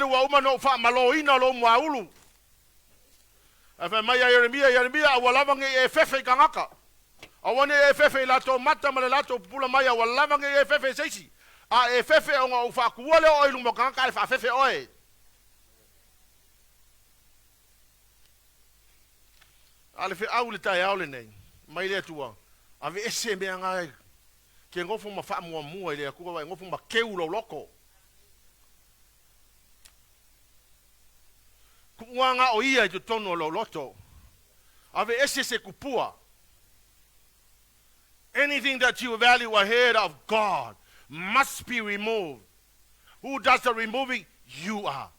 wa uma no fa maloina lo maulu afa mai Yeremia wala nge e fefe kangaka awane e fefe la to mata mala la to pula mai wala nge e fefe seisi a e fefe o fa kuole o ilu mo kangaka fa fefe oe. Ale fe au le tai au le nei. Mai le tua. Ave ese mea ngai. Ke ngofu ma wha mua le akua wai ngofu ma keu lo loko. Kuanga o ia I tu tono lo loto. Ave ese se kupua. Anything that you value ahead of God must be removed. Who does the removing? You are.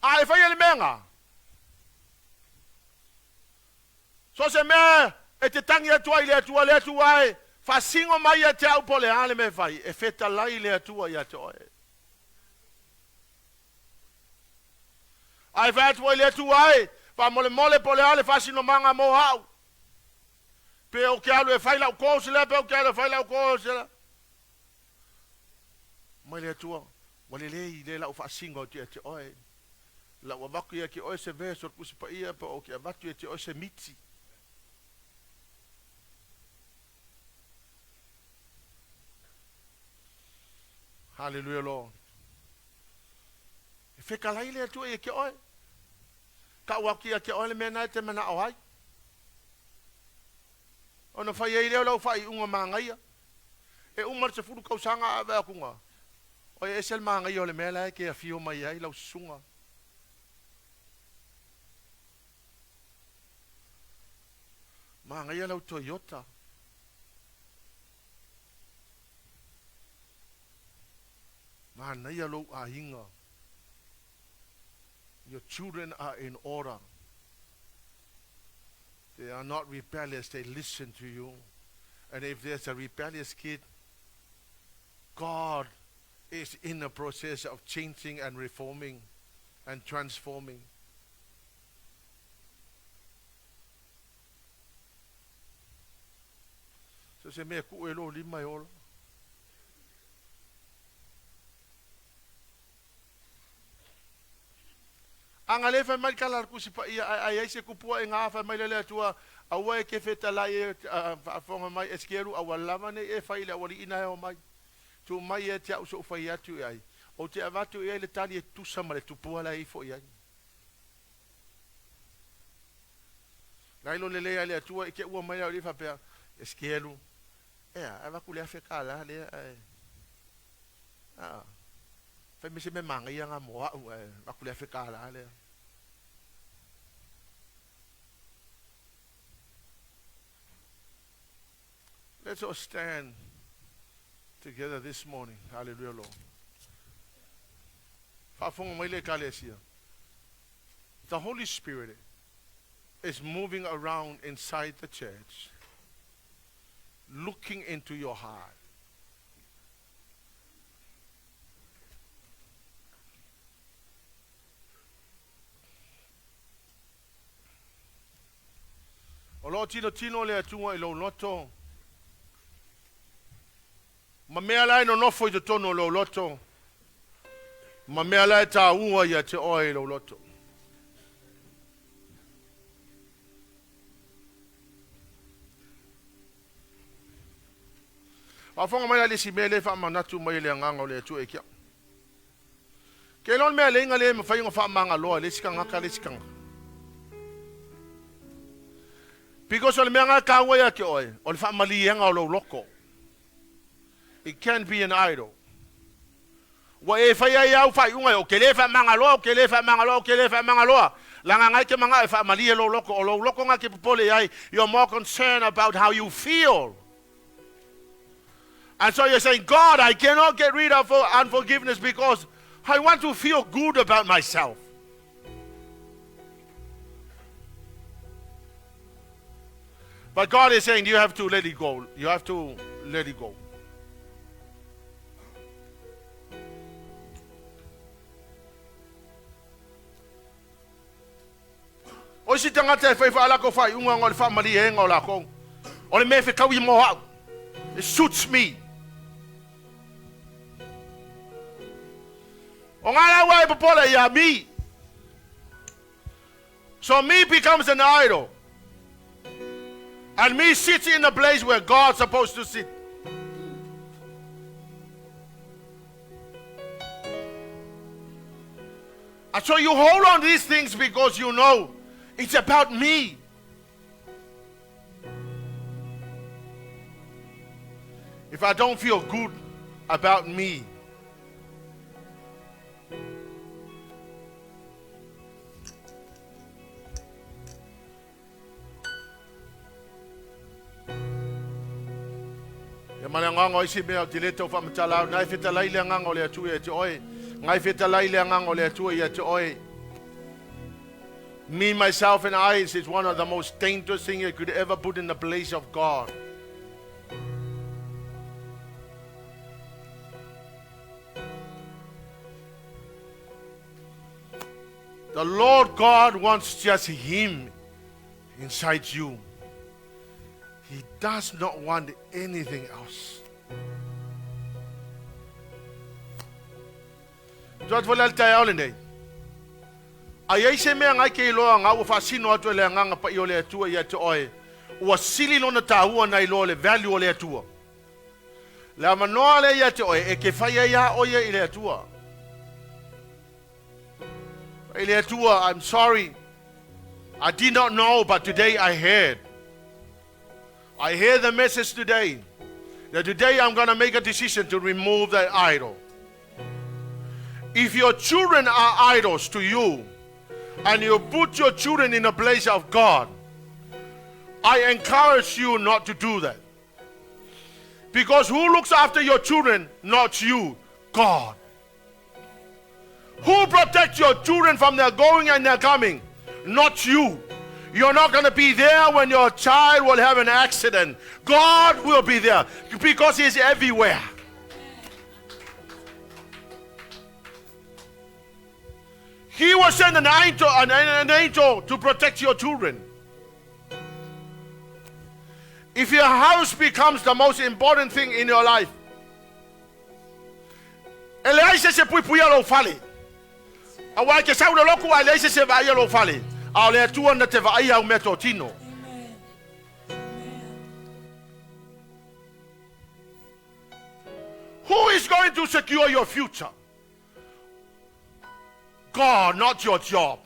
Ai fa ele menga. So se me e te tangi atua I le atua e fa singo mai e te au pole ale me fai e feta lai le atua I atua e. Ai fa atua I le atua e fa mole pole ale fa sino manga mo hau. Pe o ke alu e fai lau kōse le pe o ke alu e fai lau kōse le. Mai le atua wale le lau fa singo te atua e. Lau wabaku ia ki oe se veso kusi pa ia pa o ke avatu e te oe se miti. Halleluiah, Lord. E whekalai lea tua e ke oe. Ka waki a ke oe le mena e te mana o hai. Ona whai e leo lau whai unga maangaia. E umar se furu kausanga a vea kunga. O e esel maangaia o le mena e ke a fio mai ai lau sunga. Maangaia lau Toyota. Manaya lo ahinga. Your children are in order. They are not rebellious. They listen to you. And if there's a rebellious kid, God is in the process of changing and reforming and transforming. So se me ku elo lima yolo. Anga le fa mai kala ku si pa ia ai se kupua e nga fa mai le tua a wa ke feta la e fa fonga mai Ezekiel a wala mane e fa ile wali ina o mai tu mai e te so fa ia tu ai o te avatu e le tali e tu sama le tu pua la i fo ia lailo le le ale tua e ke ua mai o fa pe Ezekiel e ava ku le fa kala le Fa me se me manga ia nga moa makule fekala le. Let's all stand together this morning. Hallelujah, Lord. The Holy Spirit is moving around inside the church, looking into your heart. O lo tino le atunga I lo loto. Ma mea lai no nofo I te tono lo loto. Ma mea lai ta ua ia te oe lo loto. A fonga mai le si mele fa manatu mai le nganga le tu e kia. Ke lon mea le inga le me fa inga fa manga loa le sikanga ka le sikanga. Because le mea ka ua ia ke oe, o le fa mali yenga o lo loko. It can't be an idol. Wa e fa ia au fa unga o ke le fa manga loa, o ke le fa manga loa, o ke le fa manga loa. Langa ngai ke manga e fa mali lo loko, o lo loko nga ke popole ai, you're more concerned about how you feel. And so you're saying, God, I cannot get rid of unforgiveness because I want to feel good about myself. But God is saying, you have to let it go. You have to let it go. O si tangata e whaifa ala ko whai unga ngā le whamari e ngā la kong. O le me whi kawi mo hau. It suits me. O ngā la wai papola ia me. So me becomes an idol. And me sits in a place where God's supposed to sit. And so you hold on to these things because you know it's about me. If I don't feel good about me, ya mana nganga isi me dileto fa mtala ngai fita laile nganga le atu e te oi ngai fita laile nganga le atu e te oi. Me, myself, and I is one of the most dangerous things you could ever put in the place of God. The Lord God wants just Him inside you. He does not want anything else. Jot volal tayo le ai se mea ngai ke loa ngā ua whasino atu le nganga pa i o le atua i atu oe. Ua sili lona tāhua nei loa le value o le atua. Le amanoa le i atu oe e ke whaia ia oia i le atua. I le atua, I'm sorry. I did not know, but today I heard. I hear the message today. That today I'm going to make a decision to remove that idol. If your children are idols to you, and you put your children in a place of God, I encourage you not to do that. Because who looks after your children? Not you, God. Who protects your children from their going and their coming? Not you. You're not going to be there when your child will have an accident. God will be there because He's everywhere. He will send an angel to protect your children. If your house becomes the most important thing in your life, Elijah se pui alo fale. Awa ke sauna loku Elijah se vai alo fale. Ao le tua na te vai au meto tino. Who is going to secure your future? God, not your job.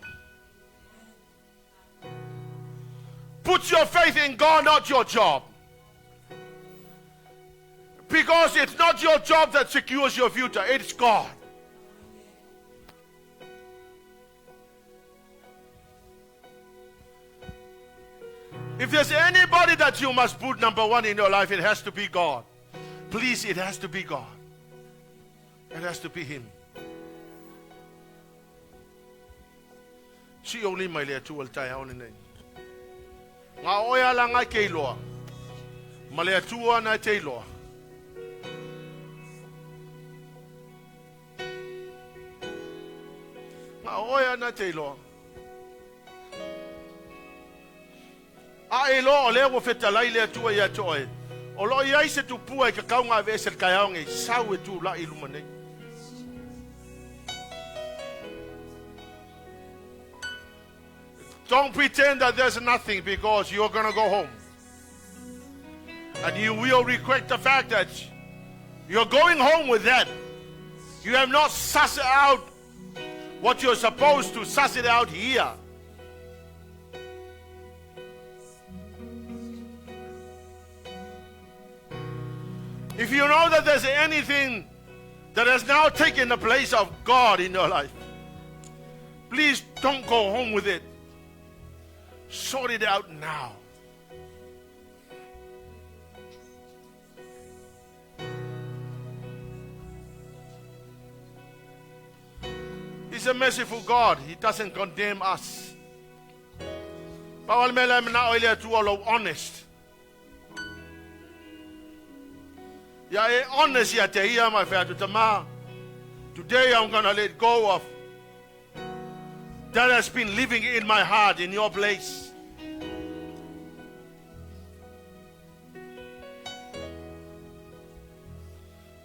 Put your faith in God, not your job. Because it's not your job that secures your future, it's God. If there's anybody that you must put number one in your life, it has to be God. Please, it has to be God. It has to be Him. Si only my le tu altai haone nei. Nga oia la ngai kei loa. Ma le atua na te loa. Nga oia na te loa. A e lo o le wo fetalai le atua ia toe. O lo ia se tu pua e kakau ngā vesel kai aonge. Sau e tu la iluma nei. Don't pretend that there's nothing, because you're going to go home. And you will regret the fact that you're going home with that. You have not sussed out what you're supposed to suss it out here. If you know that there's anything that has now taken the place of God in your life, please don't go home with it. Sort it out now. He's a merciful God. He doesn't condemn us. Honest. Yeah, honest ya te ia, my friend. Today I'm going to let go of that has been living in my heart in your place.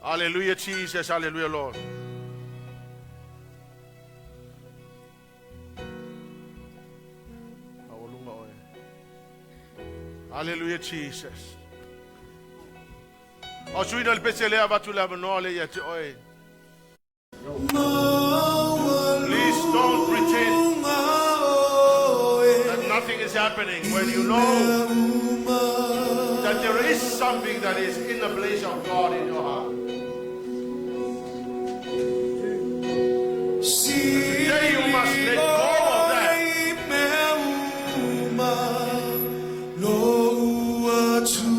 Hallelujah, Jesus. Hallelujah, Lord. Hallelujah, Jesus. O suina le pese lea vatu lea manoa le ia te oe. Please don't pretend that nothing is happening when you know that there is something that is in the place of God in your heart. Today you must let go of that.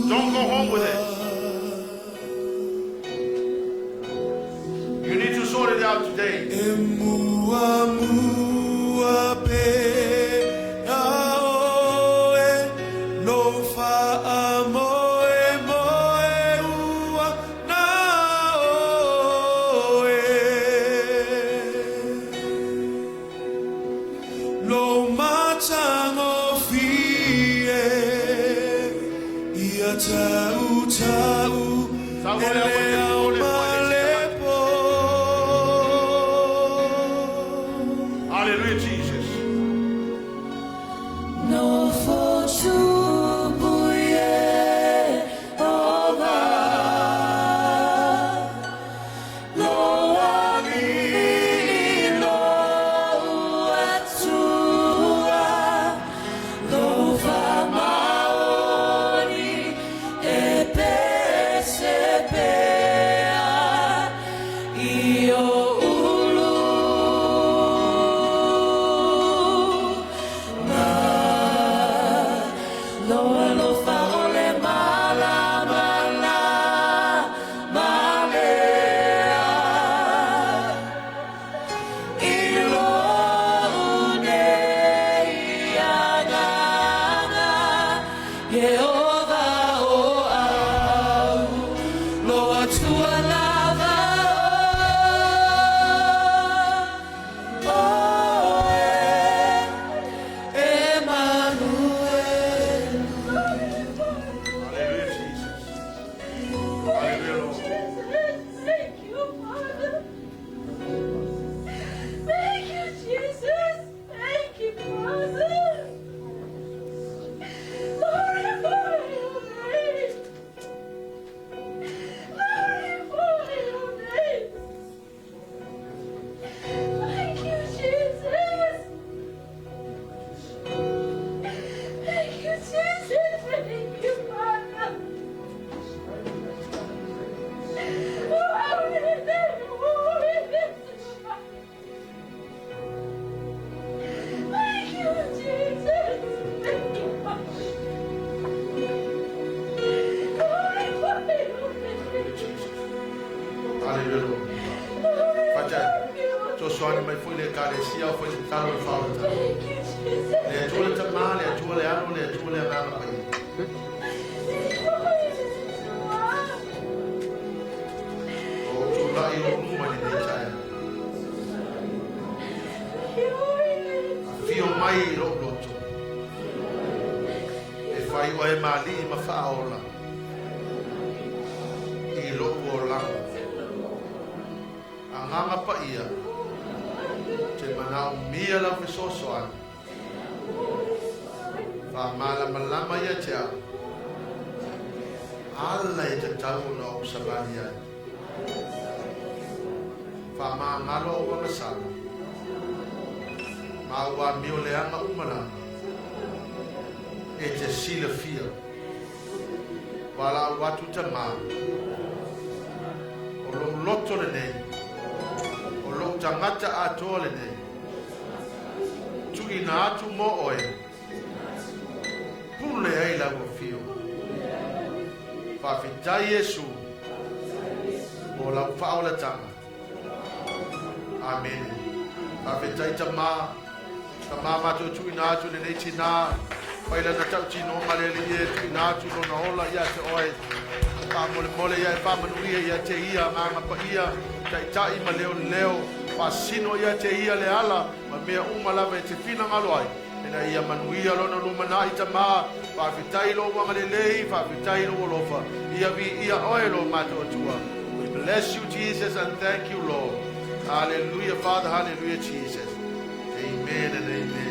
Don't go home with it. You need to sort it out today. Hallelujah, Jesus. No Halleluia, Lord. Facha, Joshua mai foi le carecia, foi le talo e falta. Le tole te ma, le tole ano, le tole ana pai. O tu la I o uma ni chaya. Fio mai lo loto. E fai o e mali ma faola. I lo pola. Anganga pa ia. Te manau mia la fesoso an. Fa mala malama ia te au. Alla e te tau na o sabani ai. Fa ma ngalo o wangasala. Ma ua mio leanga umana. E te sila fia. Wala watu te maa. O lo loto le nei. O lo tangata ato le nei. Tu ina atu mo oe. Pule ai la fio. Fa fitai Yesu. O la faola tanga. Amen. Fa fitai tama. Tama mato tu ina atu le nei tina. Paila na tau tino malele ye tu ina atu no na ola ya te oe. Pa mole mole ya pa manuia ya te ia manga pa ia. Tai ma leo pa sino ia te ia le ala ma mea lava e te fina ngalo ai ena ia manuia lona lumana i tama pa fitai lo wanga le lei pa fitai lo lofa ia vi ia oe lo mato atua. We bless you Jesus and thank you Lord. Hallelujah Father, hallelujah Jesus. Amen and amen.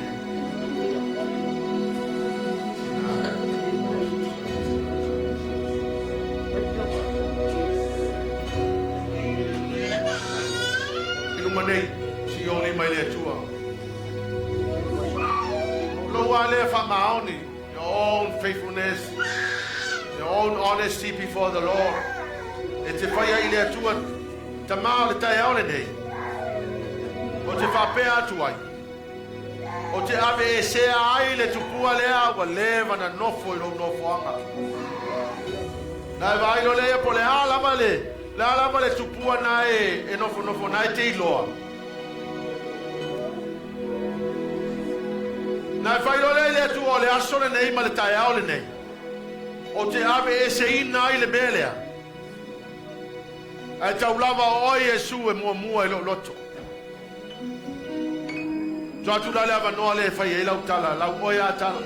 Manei si only mai le tua. Lo wale fa maoni, your own faithfulness, your own honesty before the Lord. E te whai ai le tua, ta maa le tai aole nei. O te whapea atu ai. O te ave e sea ai le tupua lea wa lewa na nofo I lo nofo anga. Na vai lo lea po le alama le. La lama le tupua na e nofo na e te iloa. Na fai lo le tu o le aso le nei ma le tae ao le nei. O te ave e se ina i le melea. E tau lava oi e su e mua e lo loto. So atu la lava noa le fai e lau tala, lau oi a tala.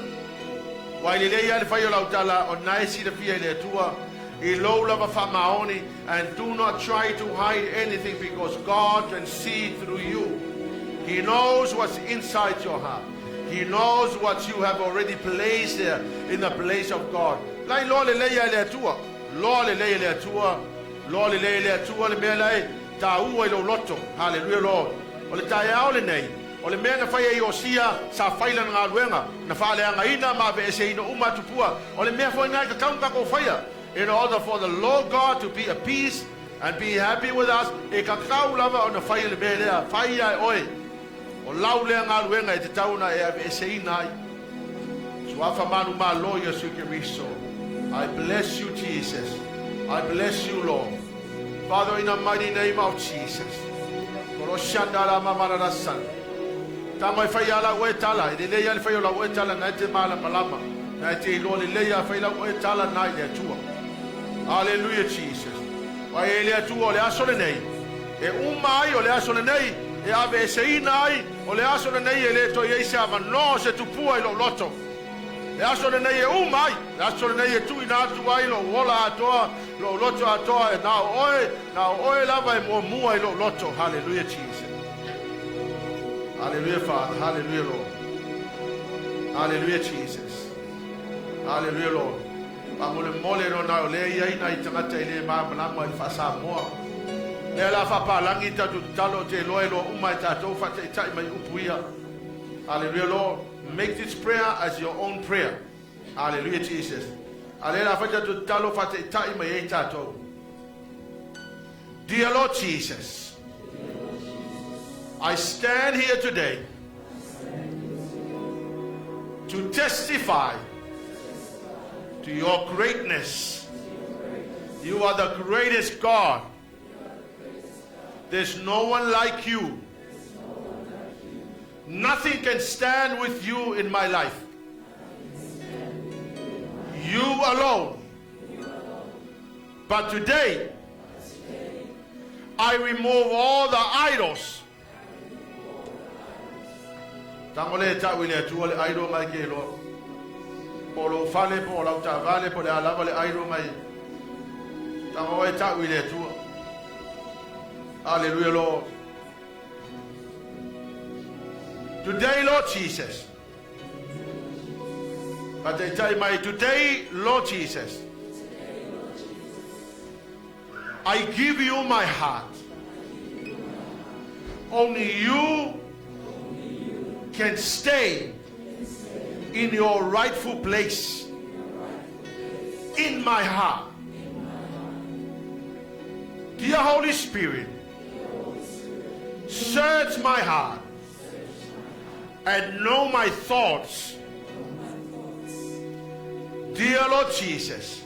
Wai le le fai o lau tala o nai si le fia i le tua. I lo lava fa maoni, and do not try to hide anything because God can see through you. He knows what's inside your heart. He knows what you have already placed there in the place of God. Lai lo le leia le atua, lo le leia le atua, lo le leia le atua le mea lai ta ua I lo loto. Hallelujah Lord. O le tae ao le nei. O le mea na whai e osia sa whaila ngā luenga. Na whaale anga ina ma ve ese ino uma tupua. O le mea whai ngai ka kaunka ko whaia. In order for the Lord God to be at peace and be happy with us, e ka kau lava o na whai le mea lea, whai ai oe. O lau lea ngā luenga e te tauna e ave e se ina ai. So afa manu ma loia sukeriso. I bless you Jesus. I bless you Lord. Father, in the mighty name of Jesus. Koro shanda la mamara la san. Tamo e whai ala ue tala. E lea le whai ala ue tala na te mala malama. Na te ilo le lea whai ala ue tala na i le atua. Hallelujah Jesus. Wa e le atua o le aso le nei. E umai o le aso le nei. E ave e se ina ai. O le aso le nei e le to i se ava no se tupua I lo loto. Le aso le nei e umai. Le aso le nei e tu ina atu ai lo wola atoa. Lo loto atoa e na oe lava e mua I lo loto. Hallelujah Jesus. Hallelujah Father. Hallelujah Lord. Hallelujah Jesus. Hallelujah Lord. Pamole mole no na le ia ina I tangata I le malama I fasa moa. Le la fa palangi tatu talo te loelo uma tatou fa te tai mai upuia. Hallelujah Lord. Make this prayer as your own prayer. Hallelujah Jesus. Ale la fa tatu talo fa te tai mai tatou. Dear Lord Jesus, I stand here today to testify to your greatness. You are the greatest God There's no one like you. Nothing can stand with you in my life. You alone. But today, I remove all the idols. Tangole ta wile tuole idol mai ke lo. Polo fale po la ta vale po la vale idol mai. Tangole ta wile tu. Hallelujah, Lord. Today, Lord Jesus. But they tell my today, Lord Jesus. I give you my heart. Only you can stay in your rightful place in my heart. Dear Holy Spirit, search my heart and know my thoughts. Dear Lord Jesus,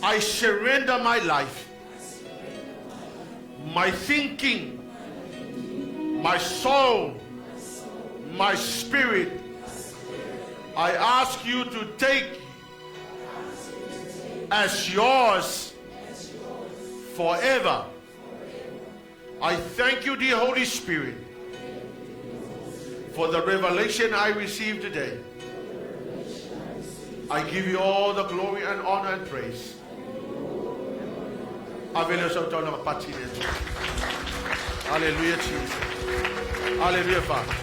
I surrender my life, my thinking, my soul, my spirit. I ask you to take as yours forever. I thank you, dear Holy Spirit, for the revelation I received today. I give you all the glory and honor and praise. Hallelujah, Jesus. Hallelujah, Father.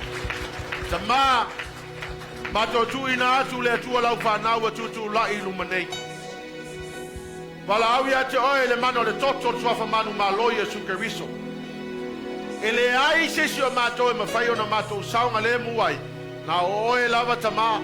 Tama matotu ina tu le tu la fana wa tu tu la illuminate. Pala awia te oe le mano le toto tua fa manu maloia su keriso. Ele ai se sio mato e mafai ona mato saunga le muai. Na oe lava tama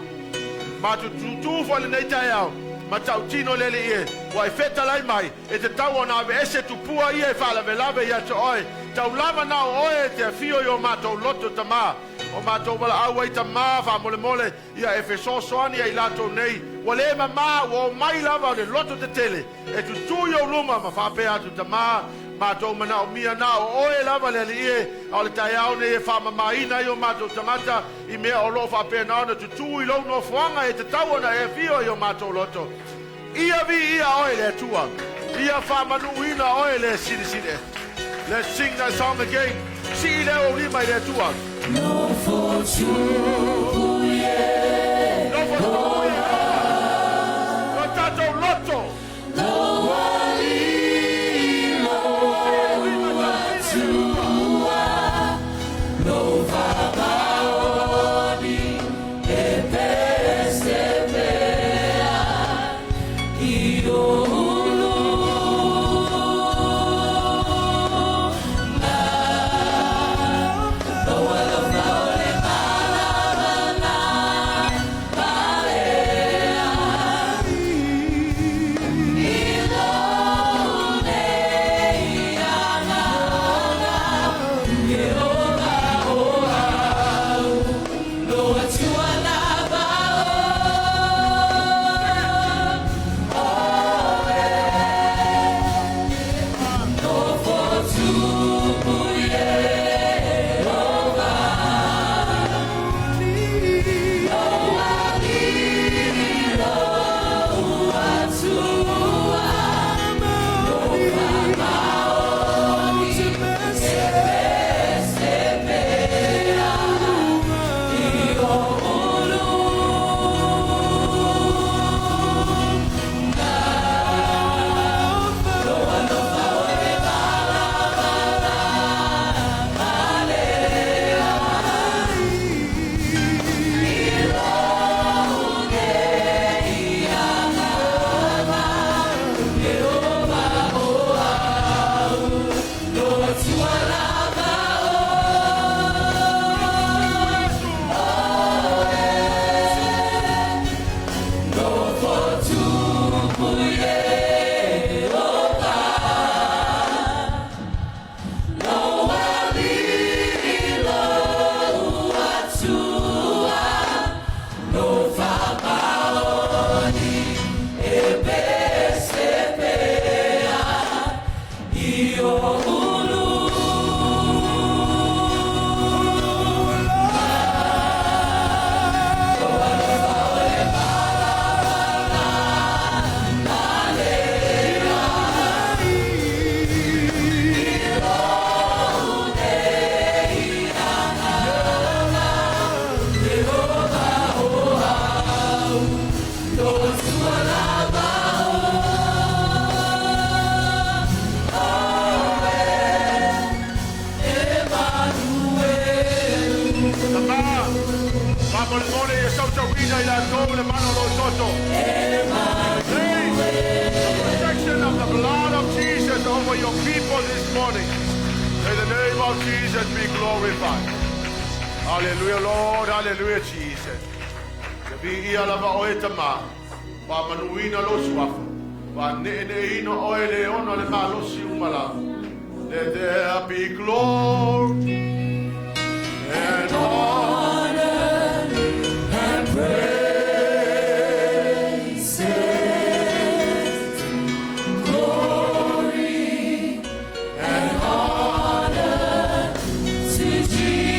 matu tu fa le nei taiao. Matau tino lele ie. Wai feta lai mai. E te tau ona ave ese tu pua ie fa la velave ia te oe. Tau lava na oe te fio yo mato loto tama. O mato wala awa i tama fa mole mole. Ia e fe so soani ai lato nei. Wale mama wo mai lava le loto te tele. E tu yo luma ma fa pe atu tama. Mato mana o mia na o oe lava le ie. Au le taiao ne e fa mama ina yo mato tamata. I mea o lo fa pe na ona tu i lo no fuanga e te tau ona e fio yo mato loto. Ia vi ia oe le tua. Ia fa manu ina oe le sini sini. Let's sing that song again. Si le o lima le tua. No for you, yeah. No for you, yeah. No tato loto. No wali, no atua, no vabaoni, e pesebea, idolu. Io ina ila tō le mano lo soto. Praise the protection of the blood of Jesus over your people this morning. May the name of Jesus be glorified. Hallelujah, Lord. Hallelujah, Jesus. Be ia lava o e tama. Pa manuina lo suafa. Pa ne ino o e le ono le malo si umala. Let there be glory and honor and praise. Glory and honor to Jesus.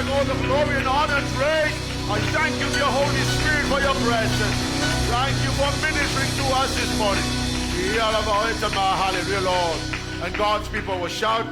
All the glory and honor and praise. I thank you, dear Holy Spirit, for your presence. Thank you for ministering to us this morning. Hallelujah, Lord. And God's people will shout.